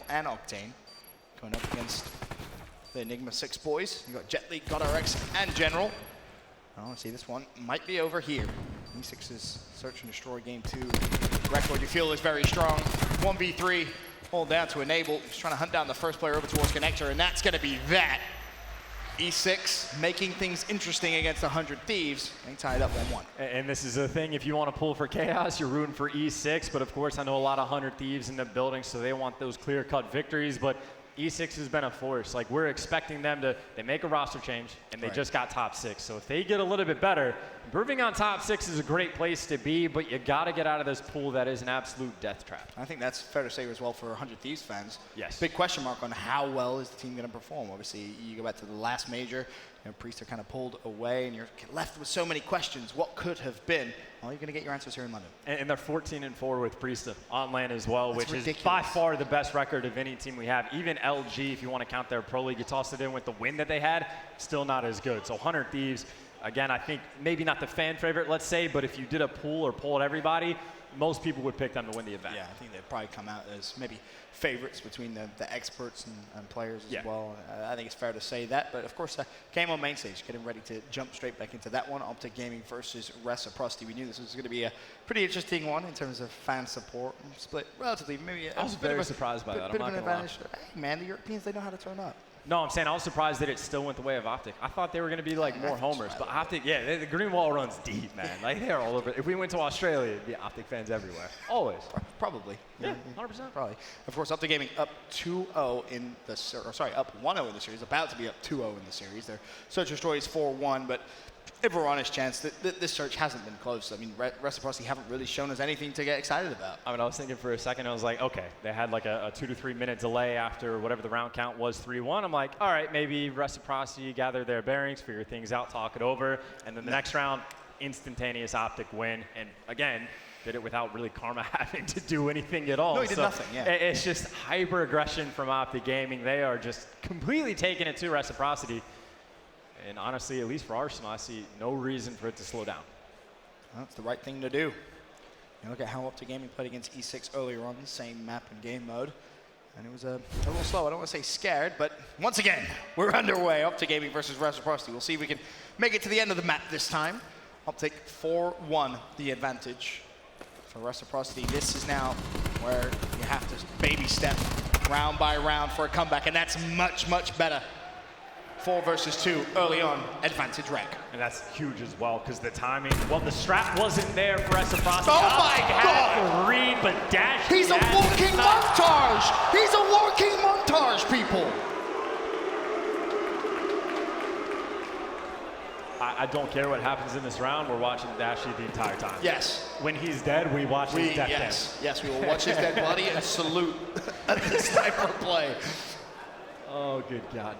and Octane going up against the Enigma 6 boys. You got Jet Li, GodRx, and General. Oh, see, this one might be over here. E6's search and destroy game 2 record, you feel, is very strong. 1v3, hold down to Enable. He's trying to hunt down the first player over towards Connector, and that's going to be that. E6 making things interesting against 100 Thieves. They tied up 1-1. And this is the thing, if you want to pull for chaos, you're rooting for E6, but of course I know a lot of 100 Thieves in the building, so they want those clear-cut victories, but E6 has been a force. Like, we're expecting them to, they make a roster change, and they just got top 6. So if they get a little bit better, improving on top 6 is a great place to be, but you got to get out of this pool that is an absolute death trap. I think that's fair to say as well for 100 Thieves fans. Yes. Big question mark on how well is the team going to perform. Obviously, you go back to the last major, you know, Priester kind of pulled away, and you're left with so many questions. What could have been? Well, you're going to get your answers here in London. And they're 14-4 with Priesta on LAN as well, That's which ridiculous. is by far the best record of any team we have. Even LG, if you want to count their Pro League, you toss it in with the win that they had, still not as good. So 100 Thieves, again, I think maybe not the fan favorite, let's say, but if you did a pool or polled everybody, most people would pick them to win the event. Yeah, I think they'd probably come out as maybe favorites between the experts and players as well. I think it's fair to say that. But of course, came on main stage, getting ready to jump straight back into that one. Optic Gaming versus Reciprocity. We knew this was going to be a pretty interesting one in terms of fan support. Split relatively, maybe. I was very surprised by that. Bit of an advantage. Hey, man, the Europeans, they know how to turn up. No, I'm saying I was surprised that it still went the way of Optic. I thought they were going to be like more homers, but Optic, yeah, the green wall runs deep, man. Like they're all over. If we went to Australia, it'd be Optic fans everywhere. Always. Probably. Yeah, 100%. Probably. Of course, Optic Gaming up 2-0 in the up 1-0 in the series, about to be up 2-0 in the series. Their search and destroy is 4-1, but if we're honest, Chance, this search hasn't been close. I mean, Reciprocity haven't really shown us anything to get excited about. I mean, I was thinking for a second, I was like, okay, they had like a 2 to 3 minute delay after whatever the round count was, 3-1. I'm like, all right, maybe Reciprocity gather their bearings, figure things out, talk it over, and then the next round, instantaneous Optic win. And again, did it without really Karma having to do anything at all. No, he did nothing, yeah. It's just hyper aggression from Optic Gaming. They are just completely taking it to Reciprocity. And honestly, at least for Arsenal, I see no reason for it to slow down. Well, that's the right thing to do. You look at how Optic Gaming played against E6 earlier on, the same map and game mode. And it was a little slow. I don't want to say scared, but once again, we're underway. Optic Gaming versus Reciprocity. We'll see if we can make it to the end of the map this time. Optic 4-1 the advantage for Reciprocity. This is now where you have to baby step round by round for a comeback, and that's much, much better. 4 versus 2 early on, advantage rec. And that's huge as well, because the timing, well, the strap wasn't there for Reciprocity. Oh my God! The read, but Dash. He's a walking montage! He's a walking montage, people! I don't care what happens in this round, we're watching Dashy the entire time. Yes. When he's dead, we watch his death dance. Yes, we will watch his dead body and salute the sniper play. Oh, good God.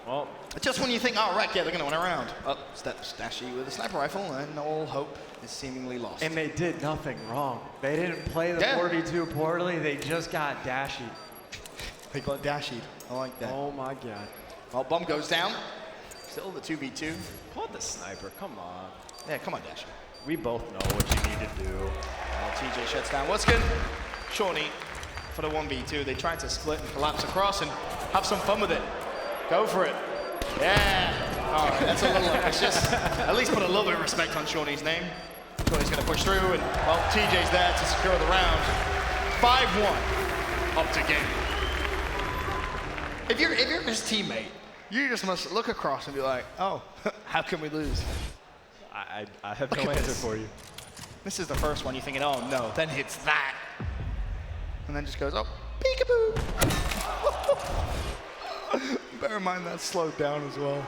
Well, just when you think, oh, right, yeah, they're going to win a round. Up steps Dashy with a sniper rifle, and all hope is seemingly lost. and they did nothing wrong. They didn't play the 4v2 poorly, they just got Dashy. They got Dashied. I like that. Oh my God. Well, bomb goes down. Still the 2v2. Pull the sniper, come on. Yeah, come on, Dashy. We both know what you need to do. TJ shuts down Wuskin. Shawnee for the 1v2. They tried to split and collapse across and have some fun with it. Go for it. Yeah. All right, that's a little ambitious. At least put a little bit of respect on Shawnee's name. Shawnee's going to push through, and, well, TJ's there to secure the round. 5-1 Optic Gaming. If you're his teammate, you just must look across and be like, oh, how can we lose? I have no answer for you. This is the first one. You're thinking, oh, no. Then hits that. And then just goes, oh, peekaboo. Bear in mind that's slowed down as well.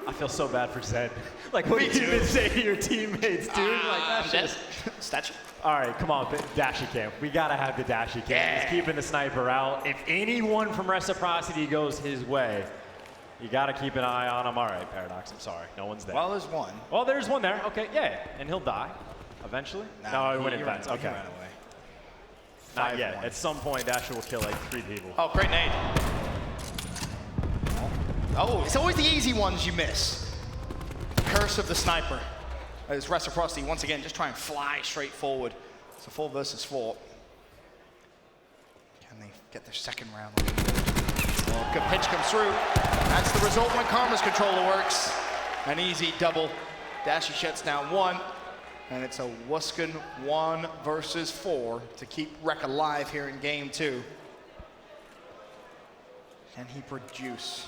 I feel so bad for Zed. Like, what do you even say to your teammates, dude? Like, that's just... Statue. All right, come on, Dashy Cam. We gotta have the Dashy Cam. Yeah. He's keeping the sniper out. If anyone from Reciprocity goes his way, you gotta keep an eye on him. All right, Paradox, I'm sorry. No one's there. Well, there's one. Well, there's one there. Okay, yeah. And he'll die eventually? No, he went in fence. Okay. He ran away. Not yet. At some point, Dashy will kill like 3 people. Oh, great nade. Oh, it's always the easy ones you miss. Curse of the sniper. As Reciprocity, once again, just try and fly straight forward. It's a 4 versus 4. Can they get their second round? Well, good pitch comes through. That's the result when Karma's controller works. An easy double. Dashy shuts down 1. And it's a Wuskin 1 versus 4 to keep Rec alive here in game 2. Can he produce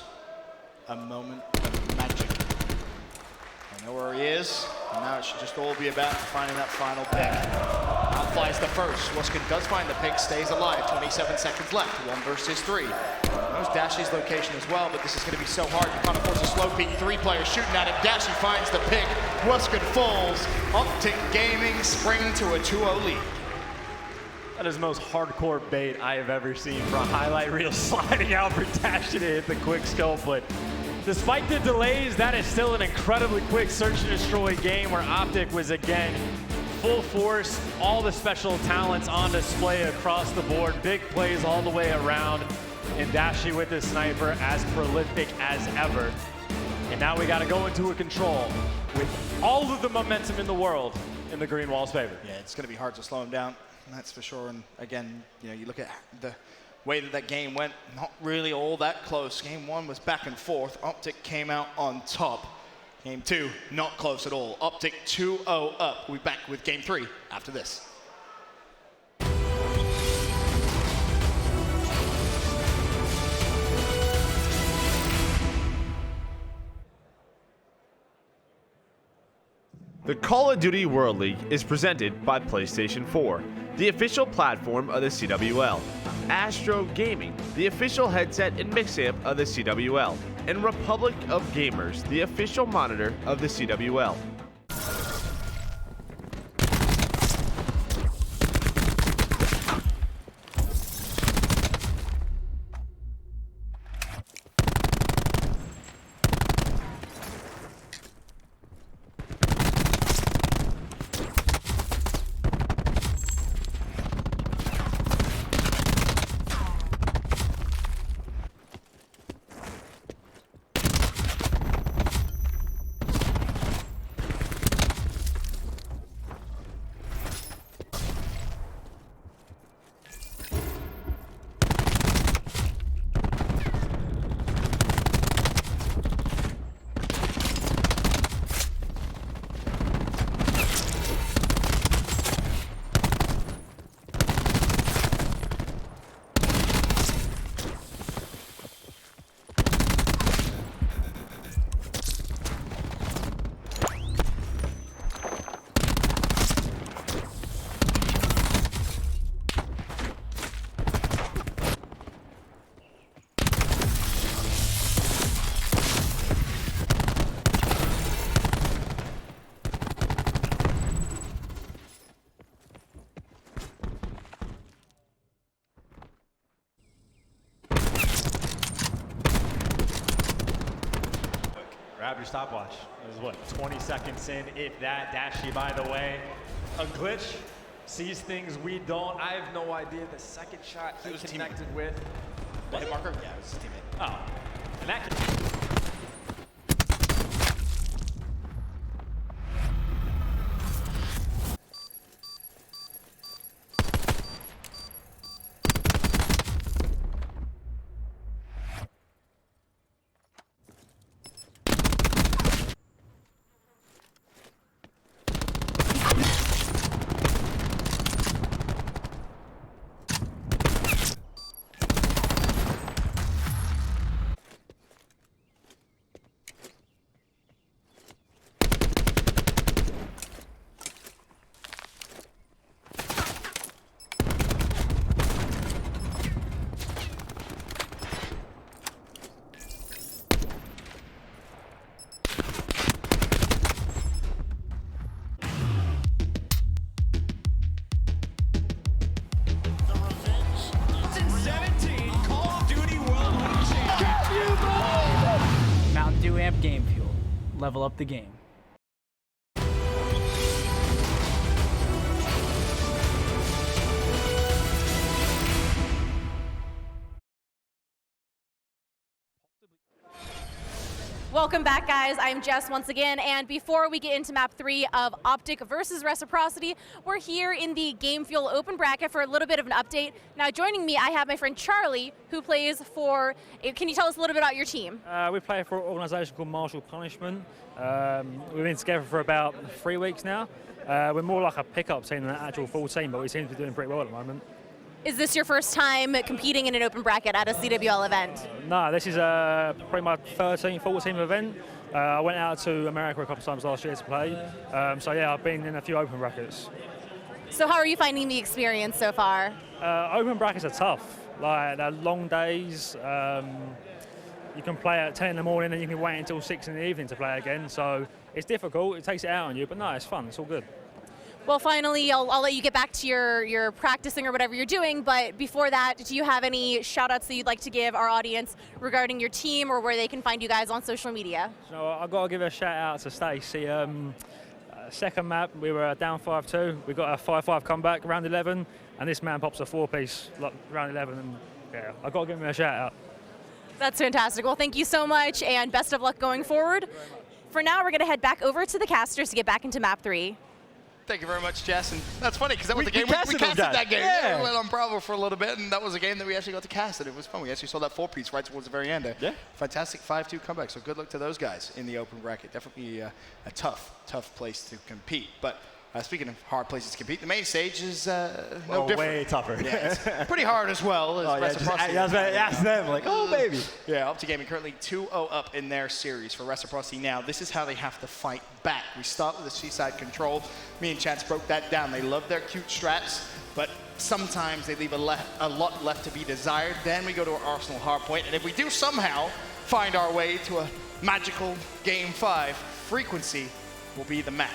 a moment of magic? I know where he is, and now it should just all be about finding that final pick. Out flies the first. Wuskin does find the pick, stays alive. 27 seconds left, 1 versus 3. Knows Dashy's location as well, but this is going to be so hard. You can't afford to slow peek. 3 players shooting at it. Dashy finds the pick. Wuskin falls. Optic Gaming spring to a 2-0 lead. That is the most hardcore bait I have ever seen for a highlight reel sliding out for Dashy to hit the quick scope, but despite the delays, that is still an incredibly quick search and destroy game where Optic was again full force, all the special talents on display across the board, big plays all the way around, and Dashy with his sniper as prolific as ever. And Now we got to go into a control with all of the momentum in the world in the green wall's favor. Yeah, it's going to be hard to slow him down, that's for sure. And again, you look at the way that game went, not really all that close. Game 1 was back and forth. Optic came out on top. Game 2, not close at all. Optic 2-0 up. We'll be back with Game 3 after this. The Call of Duty World League is presented by PlayStation 4, the official platform of the CWL, Astro Gaming, the official headset and mix-amp of the CWL, and Republic of Gamers, the official monitor of the CWL. Grab your stopwatch. It was what, 20 seconds in, if that. Dashy, by the way, a glitch, sees things we don't. I have no idea the second shot he connected with. The hit marker? Yeah, it was his teammate. Oh, and that Game Fuel. Level up the game. Welcome back, guys. I'm Jess once again, and before we get into map 3 of Optic versus Reciprocity, we're here in the Game Fuel open bracket for a little bit of an update. Now, joining me, I have my friend Charlie, who plays for, can you tell us a little bit about your team? We play for an organisation called Martial Punishment. We've been together for about 3 weeks now. We're more like a pickup team than an actual full team, but we seem to be doing pretty well at the moment. Is this your first time competing in an open bracket at a CWL event? No, this is probably my 13th, 14th event. I went out to America a couple of times last year to play. So yeah, I've been in a few open brackets. So how are you finding the experience so far? Open brackets are tough. Like, they're long days. You can play at 10 in the morning and you can wait until 6 in the evening to play again. So it's difficult, it takes it out on you, but no, it's fun, it's all good. Well, finally, I'll let you get back to your practicing or whatever you're doing, but before that, do you have any shout-outs that you'd like to give our audience regarding your team or where they can find you guys on social media? So I've got to give a shout-out to Stacey. Second map, we were down 5-2. We got a 5-5 comeback, round 11, and this man pops a 4-piece round 11, and yeah, I've got to give him a shout-out. That's fantastic. Well, thank you so much, and best of luck going forward. For now, we're going to head back over to the casters to get back into map 3. Thank you very much, Jess. And that's funny because that was the game we casted that game. Yeah. We went on Bravo for a little bit, and that was a game that we actually got to cast, and it was fun. We actually saw that 4-piece right towards the very end. Yeah. Fantastic 5-2 comeback. So good luck to those guys in the open bracket. Definitely a tough place to compete. But speaking of hard places to compete, the main stage is no different. Way tougher. Yeah, it's pretty hard as well as Reciprocity. I was about to ask them, like, oh, baby. Yeah, Optic Gaming currently 2-0 up in their series for Reciprocity now. This is how they have to fight back. We start with the Seaside Control. Me and Chance broke that down. They love their cute strats, but sometimes they leave a lot left to be desired. Then we go to our Arsenal Hardpoint, and if we do somehow find our way to a magical Game 5, Frequency will be the map.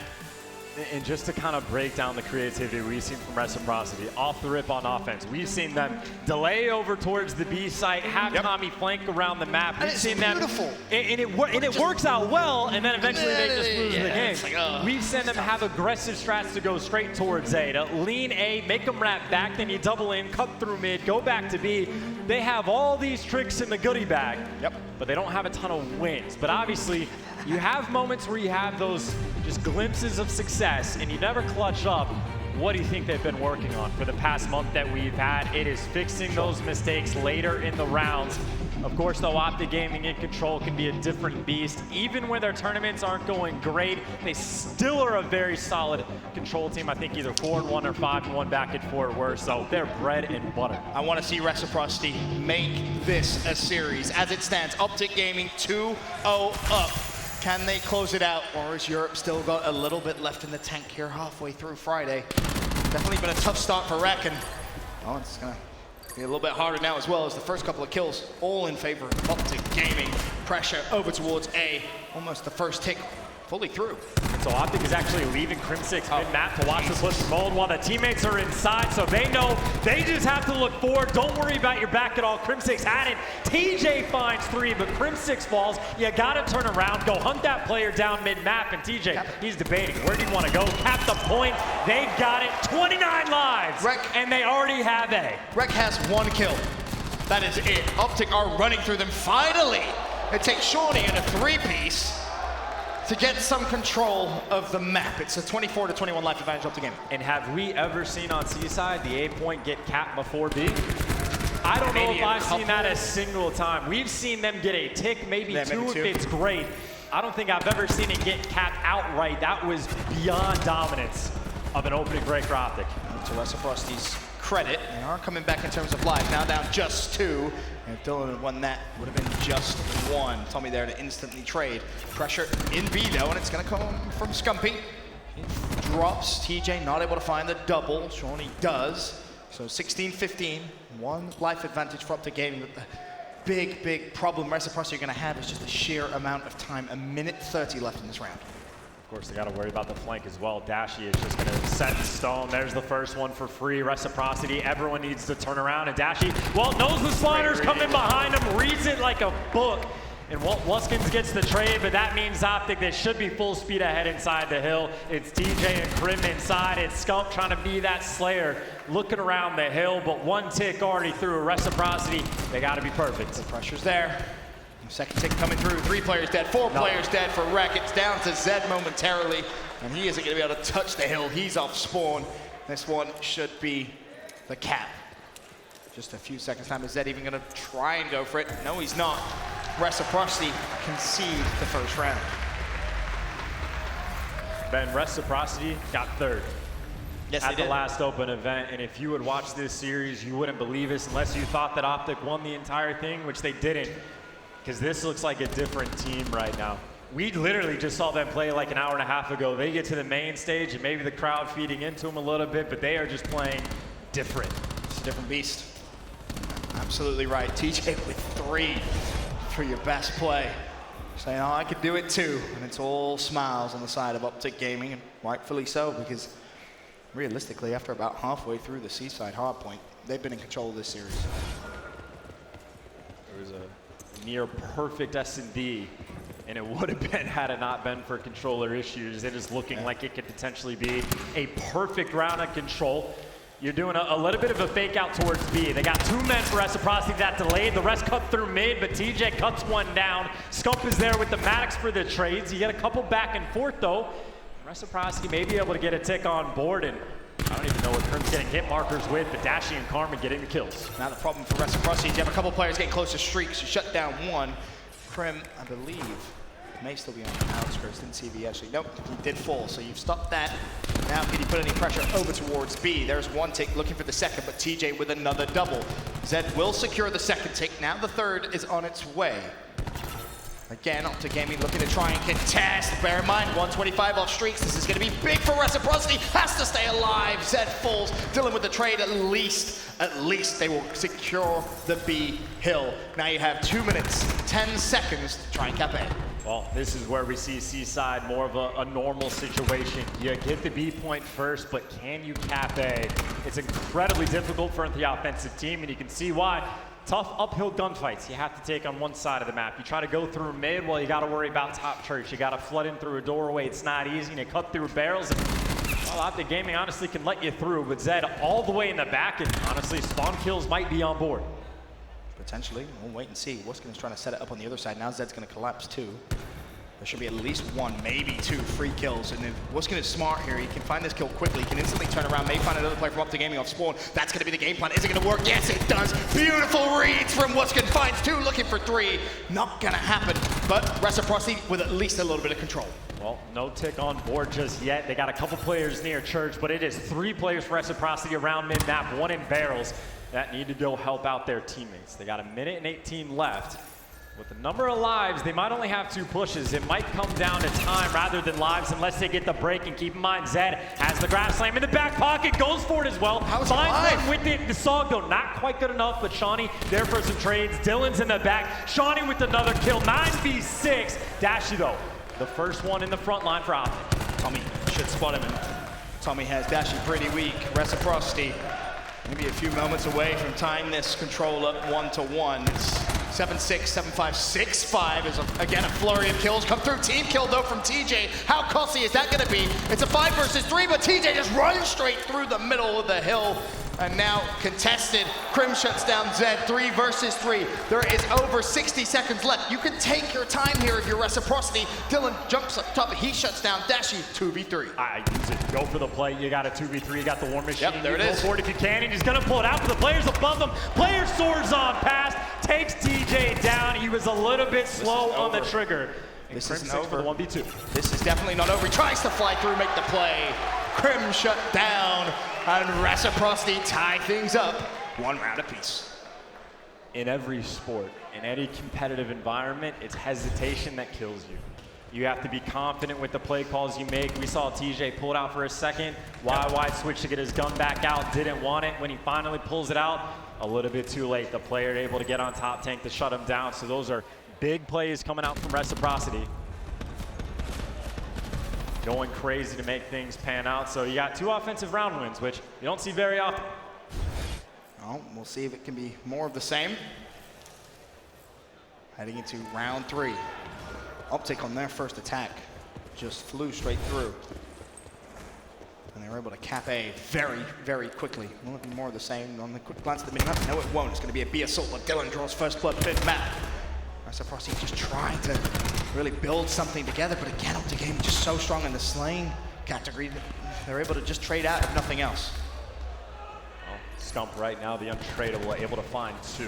And just to kind of break down the creativity we've seen from Reciprocity, off the rip on offense, we've seen them delay over towards the B site, have Tommy flank around the map. We've seen beautiful. And it works out well, and then eventually they just lose the game. Like, we've seen them have aggressive strats to go straight towards A, to lean A, make them wrap back, then you double in, cut through mid, go back to B. They have all these tricks in the goodie bag, but they don't have a ton of wins. But obviously, you have moments where you have those just glimpses of success, and you never clutch up. What do you think they've been working on for the past month that we've had? It is fixing those mistakes later in the rounds. Of course, though, Optic Gaming and Control can be a different beast. Even when their tournaments aren't going great, they still are a very solid Control team. I think either 4-1 or 5-1 back at Fort Worth, so they're bread and butter. I want to see Reciprocity make this a series. As it stands, Optic Gaming 2-0 up. Can they close it out, or has Europe still got a little bit left in the tank here halfway through Friday? Definitely been a tough start for Rec, and it's going to be a little bit harder now as well, as the first couple of kills all in favor of Optic Gaming. Pressure over towards A, almost the first tick fully through. And so Optic is actually leaving Crim6 mid-map to watch the push from mode while the teammates are inside, so they know they just have to look forward. Don't worry about your back at all. Crim6 had it. TJ finds 3, but Crim6 falls. You gotta turn around, go hunt that player down mid-map, and TJ, he's debating, where do you want to go? Cap the point. They've got it. 29 lives, and they already have A. Rec has 1 kill. That is it. Optic are running through them. Finally, it takes Shawnee in a 3-piece to get some control of the map. It's a 24-21 life advantage Optic Gaming. And have we ever seen on Seaside the A point get capped before B? I don't know if I've seen that a single time. We've seen them get a tick, maybe two if it's great. I don't think I've ever seen it get capped outright. That was beyond dominance of an opening break for Optic. To Reciprocity's credit, they are coming back in terms of life. Now down just 2. And if Dylan had won that, would have been just 1. Tommy there to instantly trade. Pressure in B though, and it's gonna come from Scumpy. He drops. TJ not able to find the double. Shawnee does. So 16-15, 1 life advantage for Optic Gaming. But the big problem Reciprocity are gonna have is just the sheer amount of time. 1:30 left in this round. Of course, they got to worry about the flank as well. Dashy is just going to set in stone. There's the first one for free. Reciprocity, everyone needs to turn around. And Dashy, well, knows the sliders coming behind him, reads it like a book. And Walt Luskins gets the trade, but that means Optic, they should be full speed ahead inside the hill. It's TJ and Krim inside. It's Scump trying to be that Slayer, looking around the hill, but 1 tick already through. Reciprocity, they got to be perfect. The pressure's there. Second tick coming through, 3 players dead, 4 players dead for Rec. It's down to Zed momentarily, and he isn't gonna be able to touch the hill. He's off spawn. This one should be the cap. Just a few seconds time. Is Zed even gonna try and go for it? No, he's not. Reciprocity concede the first round. Ben, Reciprocity got 3rd. Yes, at the last open event, and if you would watch this series, you wouldn't believe this unless you thought that Optic won the entire thing, which they didn't. Because this looks like a different team right now. We literally just saw them play like an hour and a half ago. They get to the main stage, and maybe the crowd feeding into them a little bit, but they are just playing different. It's a different beast. Absolutely right. TJ with 3 for your best play. Saying, oh, I could do it too. And it's all smiles on the side of Optic Gaming, and rightfully so, because realistically, after about halfway through the Seaside Hardpoint, they've been in control of this series. There was a near perfect SnD, and it would have been had it not been for controller issues. It is looking like it could potentially be a perfect round of Control. You're doing a little bit of a fake out towards B. They got 2 men for Reciprocity that delayed. The rest cut through mid, but TJ cuts one down. Scump is there with the Maddox for the trades. You get a couple back and forth though. Reciprocity may be able to get a tick on board, and I don't even know what Crim's getting hit markers with, but Dashy and Carmen getting the kills. Now the problem for Reciprocity is you have a couple players getting close to streaks. You shut down one. Crim, I believe, may still be on the outskirts. Didn't see if he actually, nope, he did fall. So you've stopped that. Now can you put any pressure over towards B? There's one tick looking for the second, but TJ with another double. Zed will secure the second tick. Now the third is on its way. Again, Optic Gaming looking to try and contest. Bear in mind, 125 off streaks. This is going to be big for Reciprocity. Has to stay alive. Zed falls. Dylan with the trade. At least they will secure the B hill. Now you have 2 minutes, 10 seconds to try and cap A. Well, this is where we see Seaside more of a normal situation. You get the B point first, but can you cap A? It's incredibly difficult for the offensive team, and you can see why. Tough uphill gunfights you have to take on one side of the map. You try to go through mid, well, you got to worry about top church. You got to flood in through a doorway. It's not easy. And you cut through barrels. And, well, Optic Gaming honestly can let you through, but Zed all the way in the back, and honestly, spawn kills might be on board. Potentially. We'll wait and see. Woskin's trying to set it up on the other side. Now Zed's going to collapse too. There should be at least 1, maybe 2 free kills. And if Woskin is smart here, he can find this kill quickly. He can instantly turn around, may find another player from Optic Gaming off spawn. That's going to be the game plan. Is it going to work? Yes, it does. Beautiful reads from Woskin. Finds 2, looking for 3. Not going to happen. But Reciprocity with at least a little bit of control. Well, no tick on board just yet. They got a couple players near church, but it is 3 players for Reciprocity around mid-map, 1 in barrels, that need to go help out their teammates. They got 1 minute and 18 left. With the number of lives, they might only have 2 pushes. It might come down to time rather than lives unless they get the break. And keep in mind, Zed has the grab slam in the back pocket, goes for it as well. Finds one with it. The Sog, though, not quite good enough, but Shawnee there for some trades. Dylan's in the back. Shawnee with another kill, 9v6. Dashy, though, the first one in the front line for Optic. Tommy should spot him. And Tommy has Dashy pretty weak. Reciprocity maybe a few moments away from tying this control up 1-1. It's 7-6, 7-5, 6-5 is, again, a flurry of kills. Come through, team kill, though, from TJ. How costly is that going to be? It's a 5 versus 3, but TJ just runs straight through the middle of the hill. And now contested. Crim shuts down Zed, 3 versus 3. There is over 60 seconds left. You can take your time here if you're Reciprocity. Dylan jumps up top, he shuts down Dashy, 2v3. I use it, go for the play. You got a 2v3, you got the War Machine. Yep, there it is. Go for it if you can, and he's gonna pull it out for the players above them. Player soars on past, takes TJ down. He was a little bit slow on the trigger. This Crim isn't 6 for over. the 1v2. This is definitely not over. He tries to fly through, make the play. Crim shut down, and Reciprocity tie things up 1 round apiece. In every sport, in any competitive environment, it's hesitation that kills you. You have to be confident with the play calls you make. We saw TJ pull it out for a second. Wide switch to get his gun back out, didn't want it. When he finally pulls it out, a little bit too late. The player able to get on top tank to shut him down. So those are big plays coming out from Reciprocity. Going crazy to make things pan out. So you got 2 offensive round wins, which you don't see very often. Well, we'll see if it can be more of the same. Heading into round 3. Optic on their first attack just flew straight through. And they were able to cap A very, very quickly. Will it be more of the same on the quick glance at the minimap? No, it won't. It's going to be a B assault, but Dylan draws first blood mid-map. Reciprocity just trying to really build something together, but again, Optic Gaming just so strong in the slaying category that they're able to just trade out if nothing else. Well, Scump right now, the untradeable, able to find 2.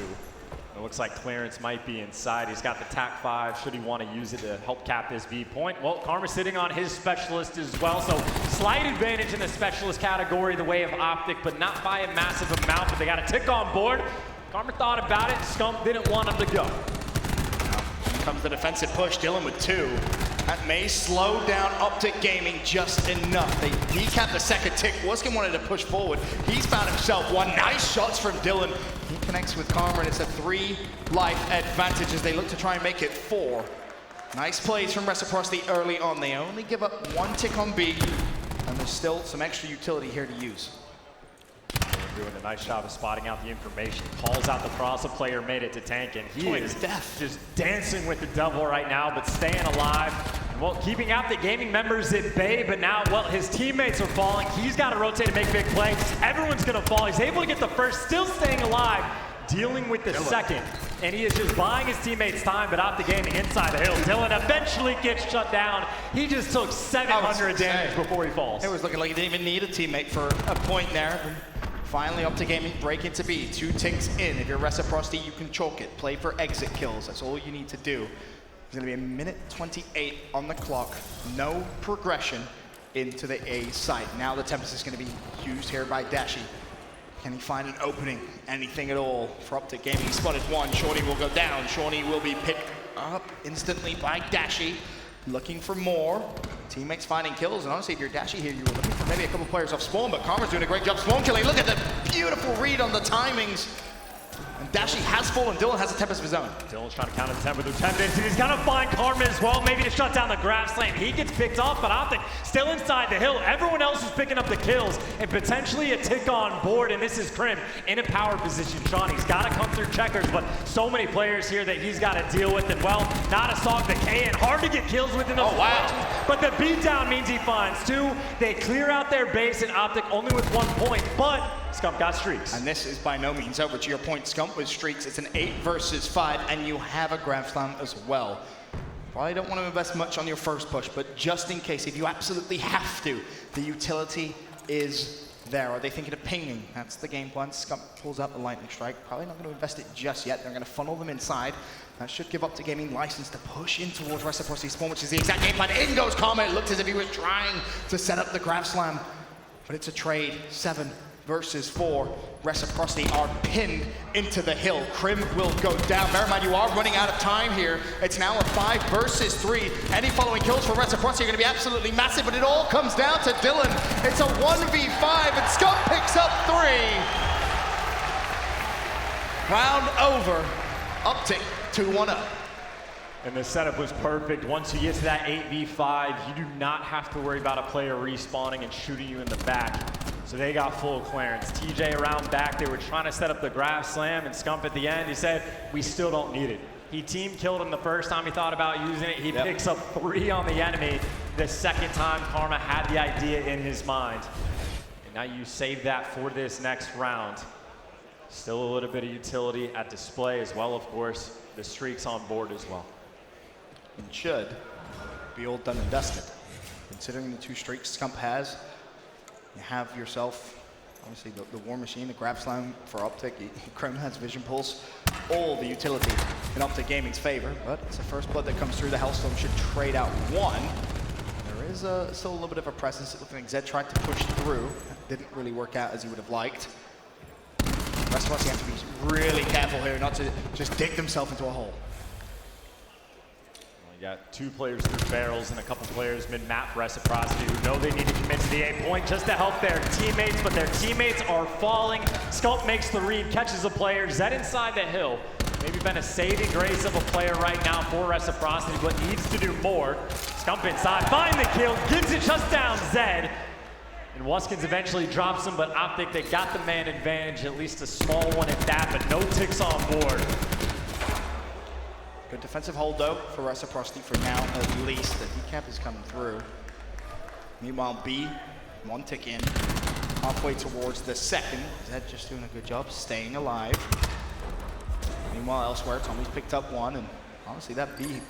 It looks like clearance might be inside. He's got the TAC 5, should he want to use it to help cap this B point. Well, Karma's sitting on his specialist as well, so slight advantage in the specialist category the way of Optic, but not by a massive amount, but they got a tick on board. Karma thought about it, Scump didn't want him to go. Comes the defensive push, Dylan with 2. That may slow down Optic Gaming just enough. They decapped the second tick. Woskin wanted to push forward. He's found himself 1. Nice shots from Dylan. He connects with Karma, and it's a 3 life advantage as they look to try and make it 4. Nice plays from Reciprocity early on. They only give up 1 tick on B, and there's still some extra utility here to use. Doing a nice job of spotting out the information. Calls out the cross, a player made it to tank, and he is death. Just dancing with the devil right now, but staying alive. Well, keeping Optic Gaming members at bay, but now, well, his teammates are falling. He's got to rotate and make big plays. Everyone's going to fall. He's able to get the first, still staying alive, dealing with the second. And he is just buying his teammates time, but Optic Gaming inside the hill. Dylan eventually gets shut down. He just took 700 damage before he falls. It was looking like he didn't even need a teammate for a point there. Finally, Optic Gaming break into B. 2 ticks in. If you're Reciprocity, you can choke it. Play for exit kills. That's all you need to do. There's going to be a minute 28 on the clock. No progression into the A site. Now the Tempest is going to be used here by Dashi. Can he find an opening? Anything at all for Optic Gaming? He spotted one. Shawnee will go down. Shawnee will be picked up instantly by Dashi. Looking for more. Teammates finding kills. And honestly, if you're Dashi here, you were looking for maybe a couple players off spawn, but Karma's doing a great job spawn killing. Look at the beautiful read on the timings. And Dashi has fallen. Dylan has a Tempest of his own. Dylan's trying to counter the temp with 10 minutes, and he's got to find Karma as well, maybe to shut down the grab slam. He gets picked off, but Optic still inside the hill. Everyone else is picking up the kills, and potentially a tick on board, and this is Krim in a power position. Sean, he's got to come through checkers, but so many players here that he's got to deal with, and well, not a Sog the K, and hard to get kills within those situations, but the beatdown means he finds 2. They clear out their base, and Optic only with 1 point, but Scump got streaks. And this is by no means over. To your point, Scump with streaks. It's an 8 versus 5, and you have a grab slam as well. Probably don't want to invest much on your first push, but just in case, if you absolutely have to, the utility is there. Are they thinking of pinging? That's the game plan. Scump pulls out the lightning strike. Probably not going to invest it just yet. They're going to funnel them inside. That should give Optic Gaming license to push in towards Reciprocity spawn, which is the exact game plan. In goes Karma. It looked as if he was trying to set up the grab slam, but it's a trade. 7 versus 4. Reciprocity are pinned into the hill. Krim will go down. Bear in mind, you are running out of time here. It's now a 5 versus 3. Any following kills for Reciprocity are going to be absolutely massive, but it all comes down to Dylan. It's a 1v5, and Scump picks up 3. Round over. Optic 2-1 up. And the setup was perfect. Once you get to that 8v5, you do not have to worry about a player respawning and shooting you in the back. So they got full clearance. TJ around back, they were trying to set up the grab slam, and Scump at the end, he said, we still don't need it. He team killed him the first time he thought about using it. He picks up 3 on the enemy. The second time, Karma had the idea in his mind. And now you save that for this next round. Still a little bit of utility at display as well, of course. The streaks on board as well. And should be all done and dusted. Considering the 2 streaks Scump has, you have yourself, obviously, the War Machine, the Grab Slam for Optic. Krim has Vision Pulse, all the utility in Optic Gaming's favor, but it's the first blood that comes through. The Hellstorm should trade out 1. There is still a little bit of a presence. It looked like Zed tried to push through. That didn't really work out as he would have liked. The rest of us have to be really careful here not to just dig themselves into a hole. You got 2 players through barrels and a couple players mid-map Reciprocity who know they need to commit to the A point just to help their teammates, but their teammates are falling. Scump makes the read, catches a player. Zed inside the hill. Maybe been a saving grace of a player right now for Reciprocity, but needs to do more. Scump inside, find the kill, gives it just down Zed. And Wuskins eventually drops him, but Optic, they got the man advantage, at least a small one at that, but no ticks on board. Good defensive hold, though, for Reciprocity for now, at least. The decap is coming through. Meanwhile, B, 1 tick in, halfway towards the second. Zed just doing a good job staying alive. Meanwhile, elsewhere, Tommy's picked up 1, and honestly, that B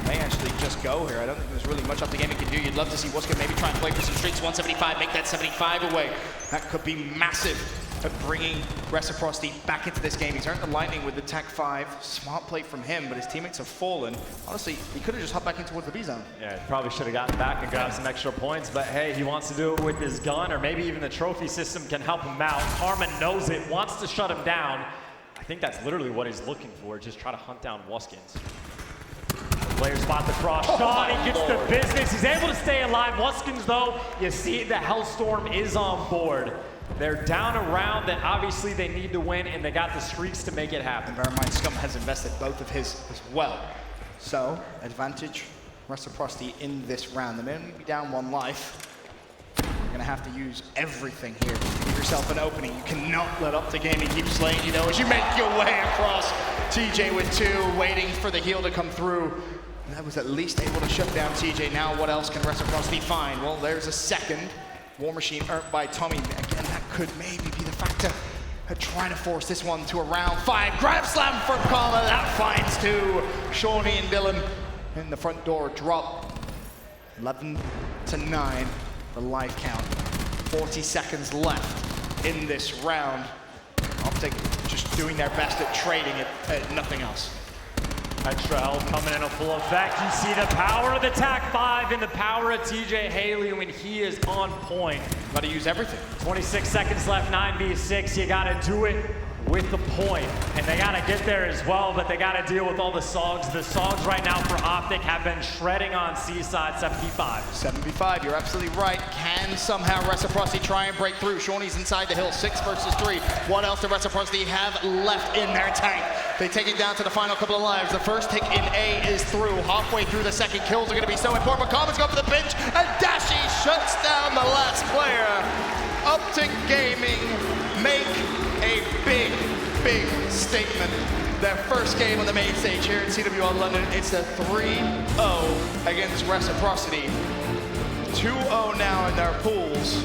may actually just go here. I don't think there's really much Optic Gaming can do. You'd love to see Wuskins maybe try and play for some streaks. 175, make that 75 away. That could be massive at bringing Reciprocity back into this game. He's earned the lightning with the TAC 5. Smart play from him, but his teammates have fallen. Honestly, he could have just hopped back in towards the B zone. Yeah, he probably should have gotten back and grabbed some extra points, but hey, he wants to do it with his gun, or maybe even the trophy system can help him out. Karma knows it, wants to shut him down. I think that's literally what he's looking for, just try to hunt down Wuskins. Player spot the cross shot, he gets the business, he's able to stay alive. Wuskins, though, you see the Hellstorm is on board. They're down a round that obviously they need to win, and they got the streaks to make it happen. And bear in mind, Scump has invested both of his as well. So, advantage Reciprocity in this round. They may only be down 1 life. You're going to have to use everything here to give yourself an opening. You cannot let Optic Gaming keep slaying you, though, as you make your way across. TJ with 2, waiting for the heal to come through. That was at least able to shut down TJ. Now what else can Reciprocity find? Well, there's a second War Machine earned by Tommy. Again, that could maybe be the factor of trying to force this one to a round 5. Grab slam from Karma, that finds 2. Shawnee and Dylan in the front door drop. 11-9, the life count. 40 seconds left in this round. Optic just doing their best at trading it, at nothing else. Extra health coming in full effect. You see the power of the TAC 5 and the power of TJ Haley when he is on point. Got to use everything. 26 seconds left, 9v6. You got to do it with the point. And they got to get there as well, but they got to deal with all the SOGs. The SOGs right now for Optic have been shredding on Seaside 7v5. 7v5, you're absolutely right. Can somehow Reciprocity try and break through? Shawnee's inside the hill, 6 versus 3. What else does Reciprocity have left in their tank? They take it down to the final couple of lives. The first tick in A is through. Halfway through the second, kills are going to be so important. McCommons go for the pinch, and Dashi shuts down the last player. Optic Gaming make a big, big statement. Their first game on the main stage here in CWL London. It's a 3-0 against Reciprocity. 2-0 now in their pools.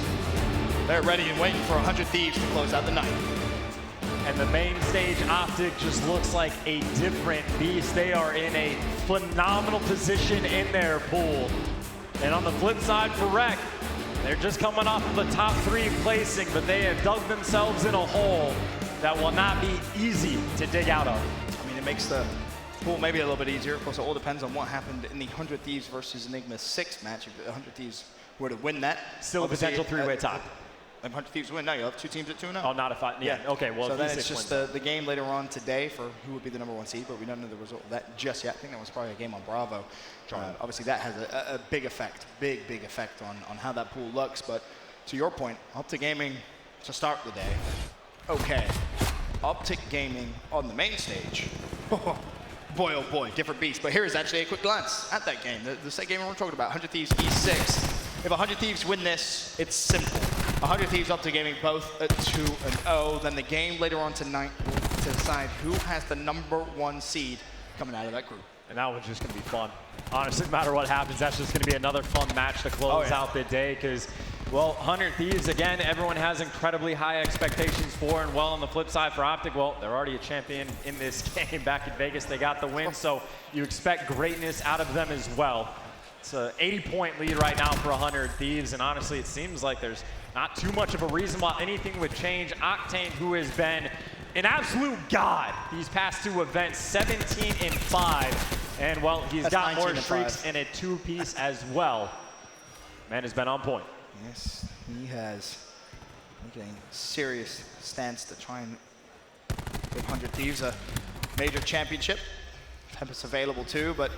They're ready and waiting for 100 Thieves to close out the night. And the main stage Optic just looks like a different beast. They are in a phenomenal position in their pool. And on the flip side for Rec, they're just coming off of a top 3 placing, but they have dug themselves in a hole that will not be easy to dig out of. I mean, it makes the pool maybe a little bit easier. Of course, it all depends on what happened in the 100 Thieves versus Enigma 6 match. If the 100 Thieves were to win that, still a potential 3-way tie. 100 Thieves win. No, you'll have 2 teams at 2-0. Oh, not if I, yeah. Okay, well, so then E6 it's just the game later on today for who would be the #1 seed, but we don't know the result of that just yet. I think that was probably a game on Bravo. Obviously, that has a big effect, big effect on how that pool looks. But to your point, Optic Gaming to start the day. Okay, Optic Gaming on the main stage. Boy, oh boy, different beast. But here's actually a quick glance at that game. The same game we're talking about, 100 Thieves E6. If 100 Thieves win this, it's simple. 100 Thieves Optic Gaming both at 2-0. Then the game later on tonight will decide who has the #1 seed coming out of that group. And that one's just going to be fun. Honestly, no matter what happens, that's just going to be another fun match to close out the day because, well, 100 Thieves, again, everyone has incredibly high expectations for, and well, on the flip side for Optic, well, they're already a champion in this game. Back in Vegas, they got the win, so you expect greatness out of them as well. It's an 80-point lead right now for 100 Thieves, and honestly, it seems like there's not too much of a reason why anything would change. Octane, who has been an absolute god these past 2 events, 17-5, and well, he's got more streaks in a 2-piece as well. Man has been on point. Yes, he has. Making a serious stance to try and give 100 Thieves a major championship. Tempest available too, but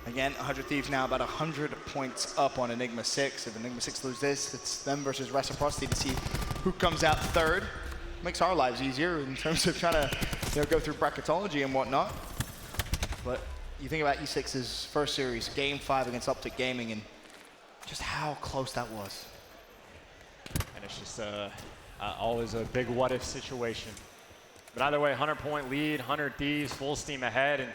again, 100 Thieves now about 100 points up on Enigma 6. If Enigma 6 lose this, it's them versus Reciprocity to see who comes out third. Makes our lives easier in terms of trying to go through bracketology and whatnot. But you think about E6's first series, Game 5 against Optic Gaming, and just how close that was. And it's just always a big what-if situation. But either way, 100-point lead, 100 Thieves, full steam ahead, and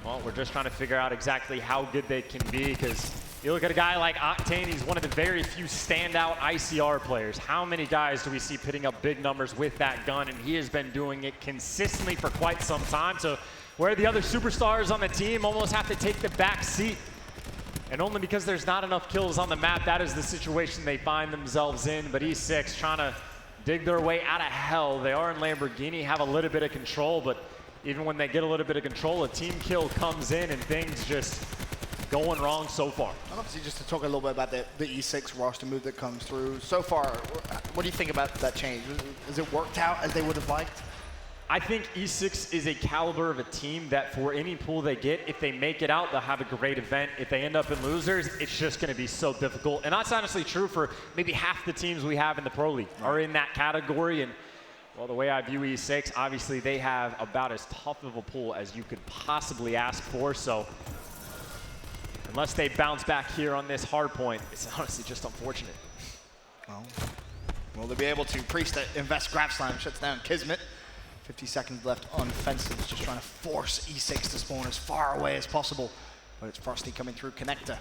well, we're just trying to figure out exactly how good they can be because you look at a guy like Octane, he's one of the very few standout ICR players. How many guys do we see putting up big numbers with that gun? And he has been doing it consistently for quite some time. So where the other superstars on the team almost have to take the back seat. And only because there's not enough kills on the map, that is the situation they find themselves in. But E6 trying to dig their way out of hell. They are in Lamborghini, have a little bit of control, but even when they get a little bit of control, a team kill comes in and things just going wrong so far. And obviously, just to talk a little bit about the E6 roster move that comes through. So far, what do you think about that change? Has it worked out as they would have liked? I think E6 is a caliber of a team that for any pool they get, if they make it out, they'll have a great event. If they end up in losers, it's just going to be so difficult. And that's honestly true for maybe half the teams we have in the Pro League are in that category. And well, the way I view E6, obviously they have about as tough of a pool as you could possibly ask for. So unless they bounce back here on this hard point, it's honestly just unfortunate. Well, will they be able to? Priest invest grab slam, shuts down Kismet. 50 seconds left on fences, just trying to force E6 to spawn as far away as possible but it's Frosty coming through connector.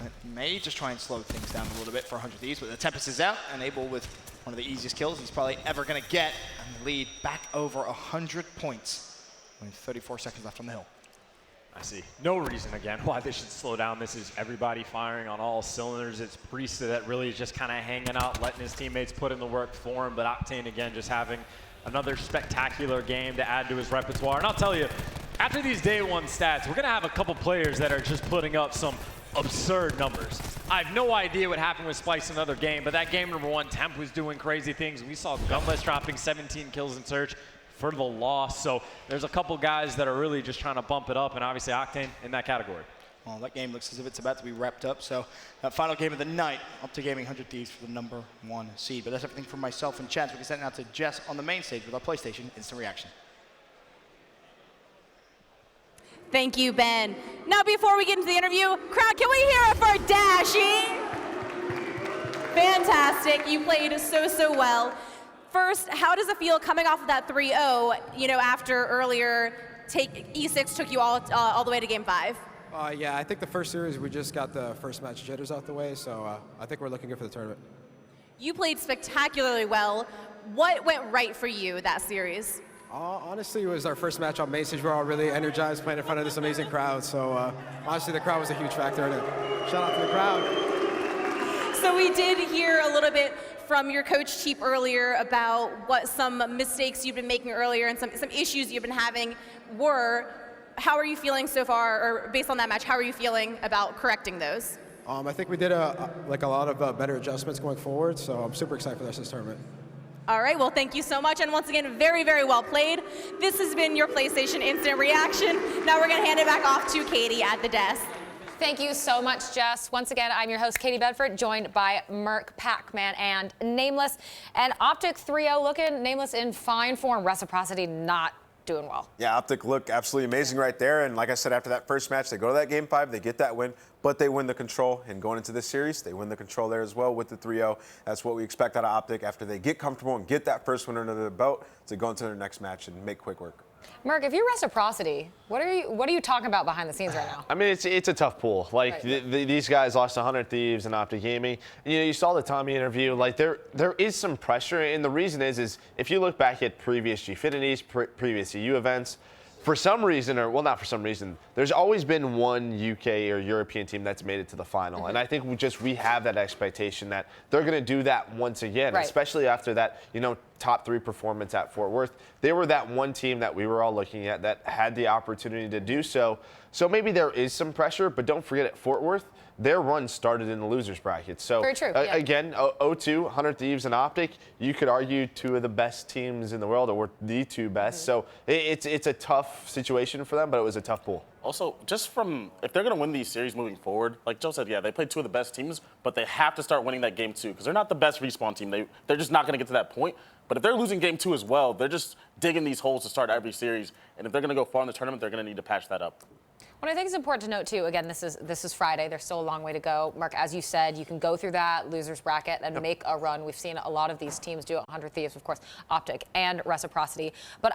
That may just try and slow things down a little bit for 100 Thieves, but the Tempest is out, and Abel with one of the easiest kills he's probably ever going to get, and the lead back over 100 points with 34 seconds left on the hill. I see no reason, again, why they should slow down. This is everybody firing on all cylinders. It's Priesta that really is just kind of hanging out, letting his teammates put in the work for him, but Octane, again, just having another spectacular game to add to his repertoire. And I'll tell you, after these day one stats, we're going to have a couple players that are just putting up some absurd numbers. I have no idea what happened with Splice in another game, but that game number 1, Temp was doing crazy things. We saw Gunless dropping 17 kills in Search for the loss. So there's a couple guys that are really just trying to bump it up, and obviously Octane in that category. Well, that game looks as if it's about to be wrapped up. So that final game of the night, Optic Gaming 100 Thieves for the number 1 seed. But that's everything from myself and Chance. We can send it out to Jess on the main stage with our PlayStation Instant Reaction. Thank you, Ben. Now, before we get into the interview, crowd, can we hear it for Dashy? Fantastic. You played so well. First, how does it feel coming off of that 3-0, you know, after earlier E6 took you all the way to game 5? Yeah, I think the first series, we just got the first match jitters out the way, so I think we're looking good for the tournament. You played spectacularly well. What went right for you that series? Honestly, it was our first match on main stage. We're all really energized playing in front of this amazing crowd, so honestly, the crowd was a huge factor in it. Shout out to the crowd. So we did hear a little bit from your coach Cheap earlier about what some mistakes you've been making earlier and some issues you've been having were. How are you feeling so far, or based on that match, how are you feeling about correcting those? I think we did a lot of better adjustments going forward, so I'm super excited for the rest of this tournament. All right, well, thank you so much, and once again, very well played. This has been your PlayStation Instant Reaction. Now we're gonna hand it back off to Katie at the desk. Thank you so much, Jess. Once again, I'm your host, Katie Bedford, joined by Merc, Pac-Man, and Nameless. And Optic 3-0 looking, Nameless in fine form. Reciprocity not doing well. Yeah, Optic look absolutely amazing right there. And like I said, after that first match, they go to that game 5, they get that win, but they win the control. And going into this series, they win the control there as well with the 3-0. That's what we expect out of Optic after they get comfortable and get that first win under their belt to go into their next match and make quick work. Merc, if you're Reciprocity, what are you talking about behind the scenes right now? I mean, it's a tough pool. Like, Right. these guys lost 100 Thieves and Optic Gaming. You know, you saw the Tommy interview. Like, there is some pressure, and the reason is if you look back at previous Gfinities, previous EU events, for some reason, or well, not for some reason, there's always been one UK or European team that's made it to the final. And I think we have that expectation that they're going to do that once again, Right. especially after that, you know, top 3 performance at Fort Worth. They were that one team that we were all looking at that had the opportunity to do so. So maybe there is some pressure, but don't forget at Fort Worth, their run started in the losers bracket. So Very true, yeah. again, 0-2, 100 Thieves and Optic, you could argue 2 of the best teams in the world, or the 2 best. So it's a tough situation for them, but it was a tough pool. Also, just from, if they're going to win these series moving forward, like Joe said, yeah, they played 2 of the best teams, but they have to start winning that game 2 because they're not the best respawn team. They're just not going to get to that point. But if they're losing game 2 as well, they're just digging these holes to start every series. And if they're going to go far in the tournament, they're going to need to patch that up. What I think is important to note too, again, this is Friday. There's still a long way to go. Mark, as you said, you can go through that losers bracket and make a run. We've seen a lot of these teams do it. 100 Thieves, of course, Optic and Reciprocity. But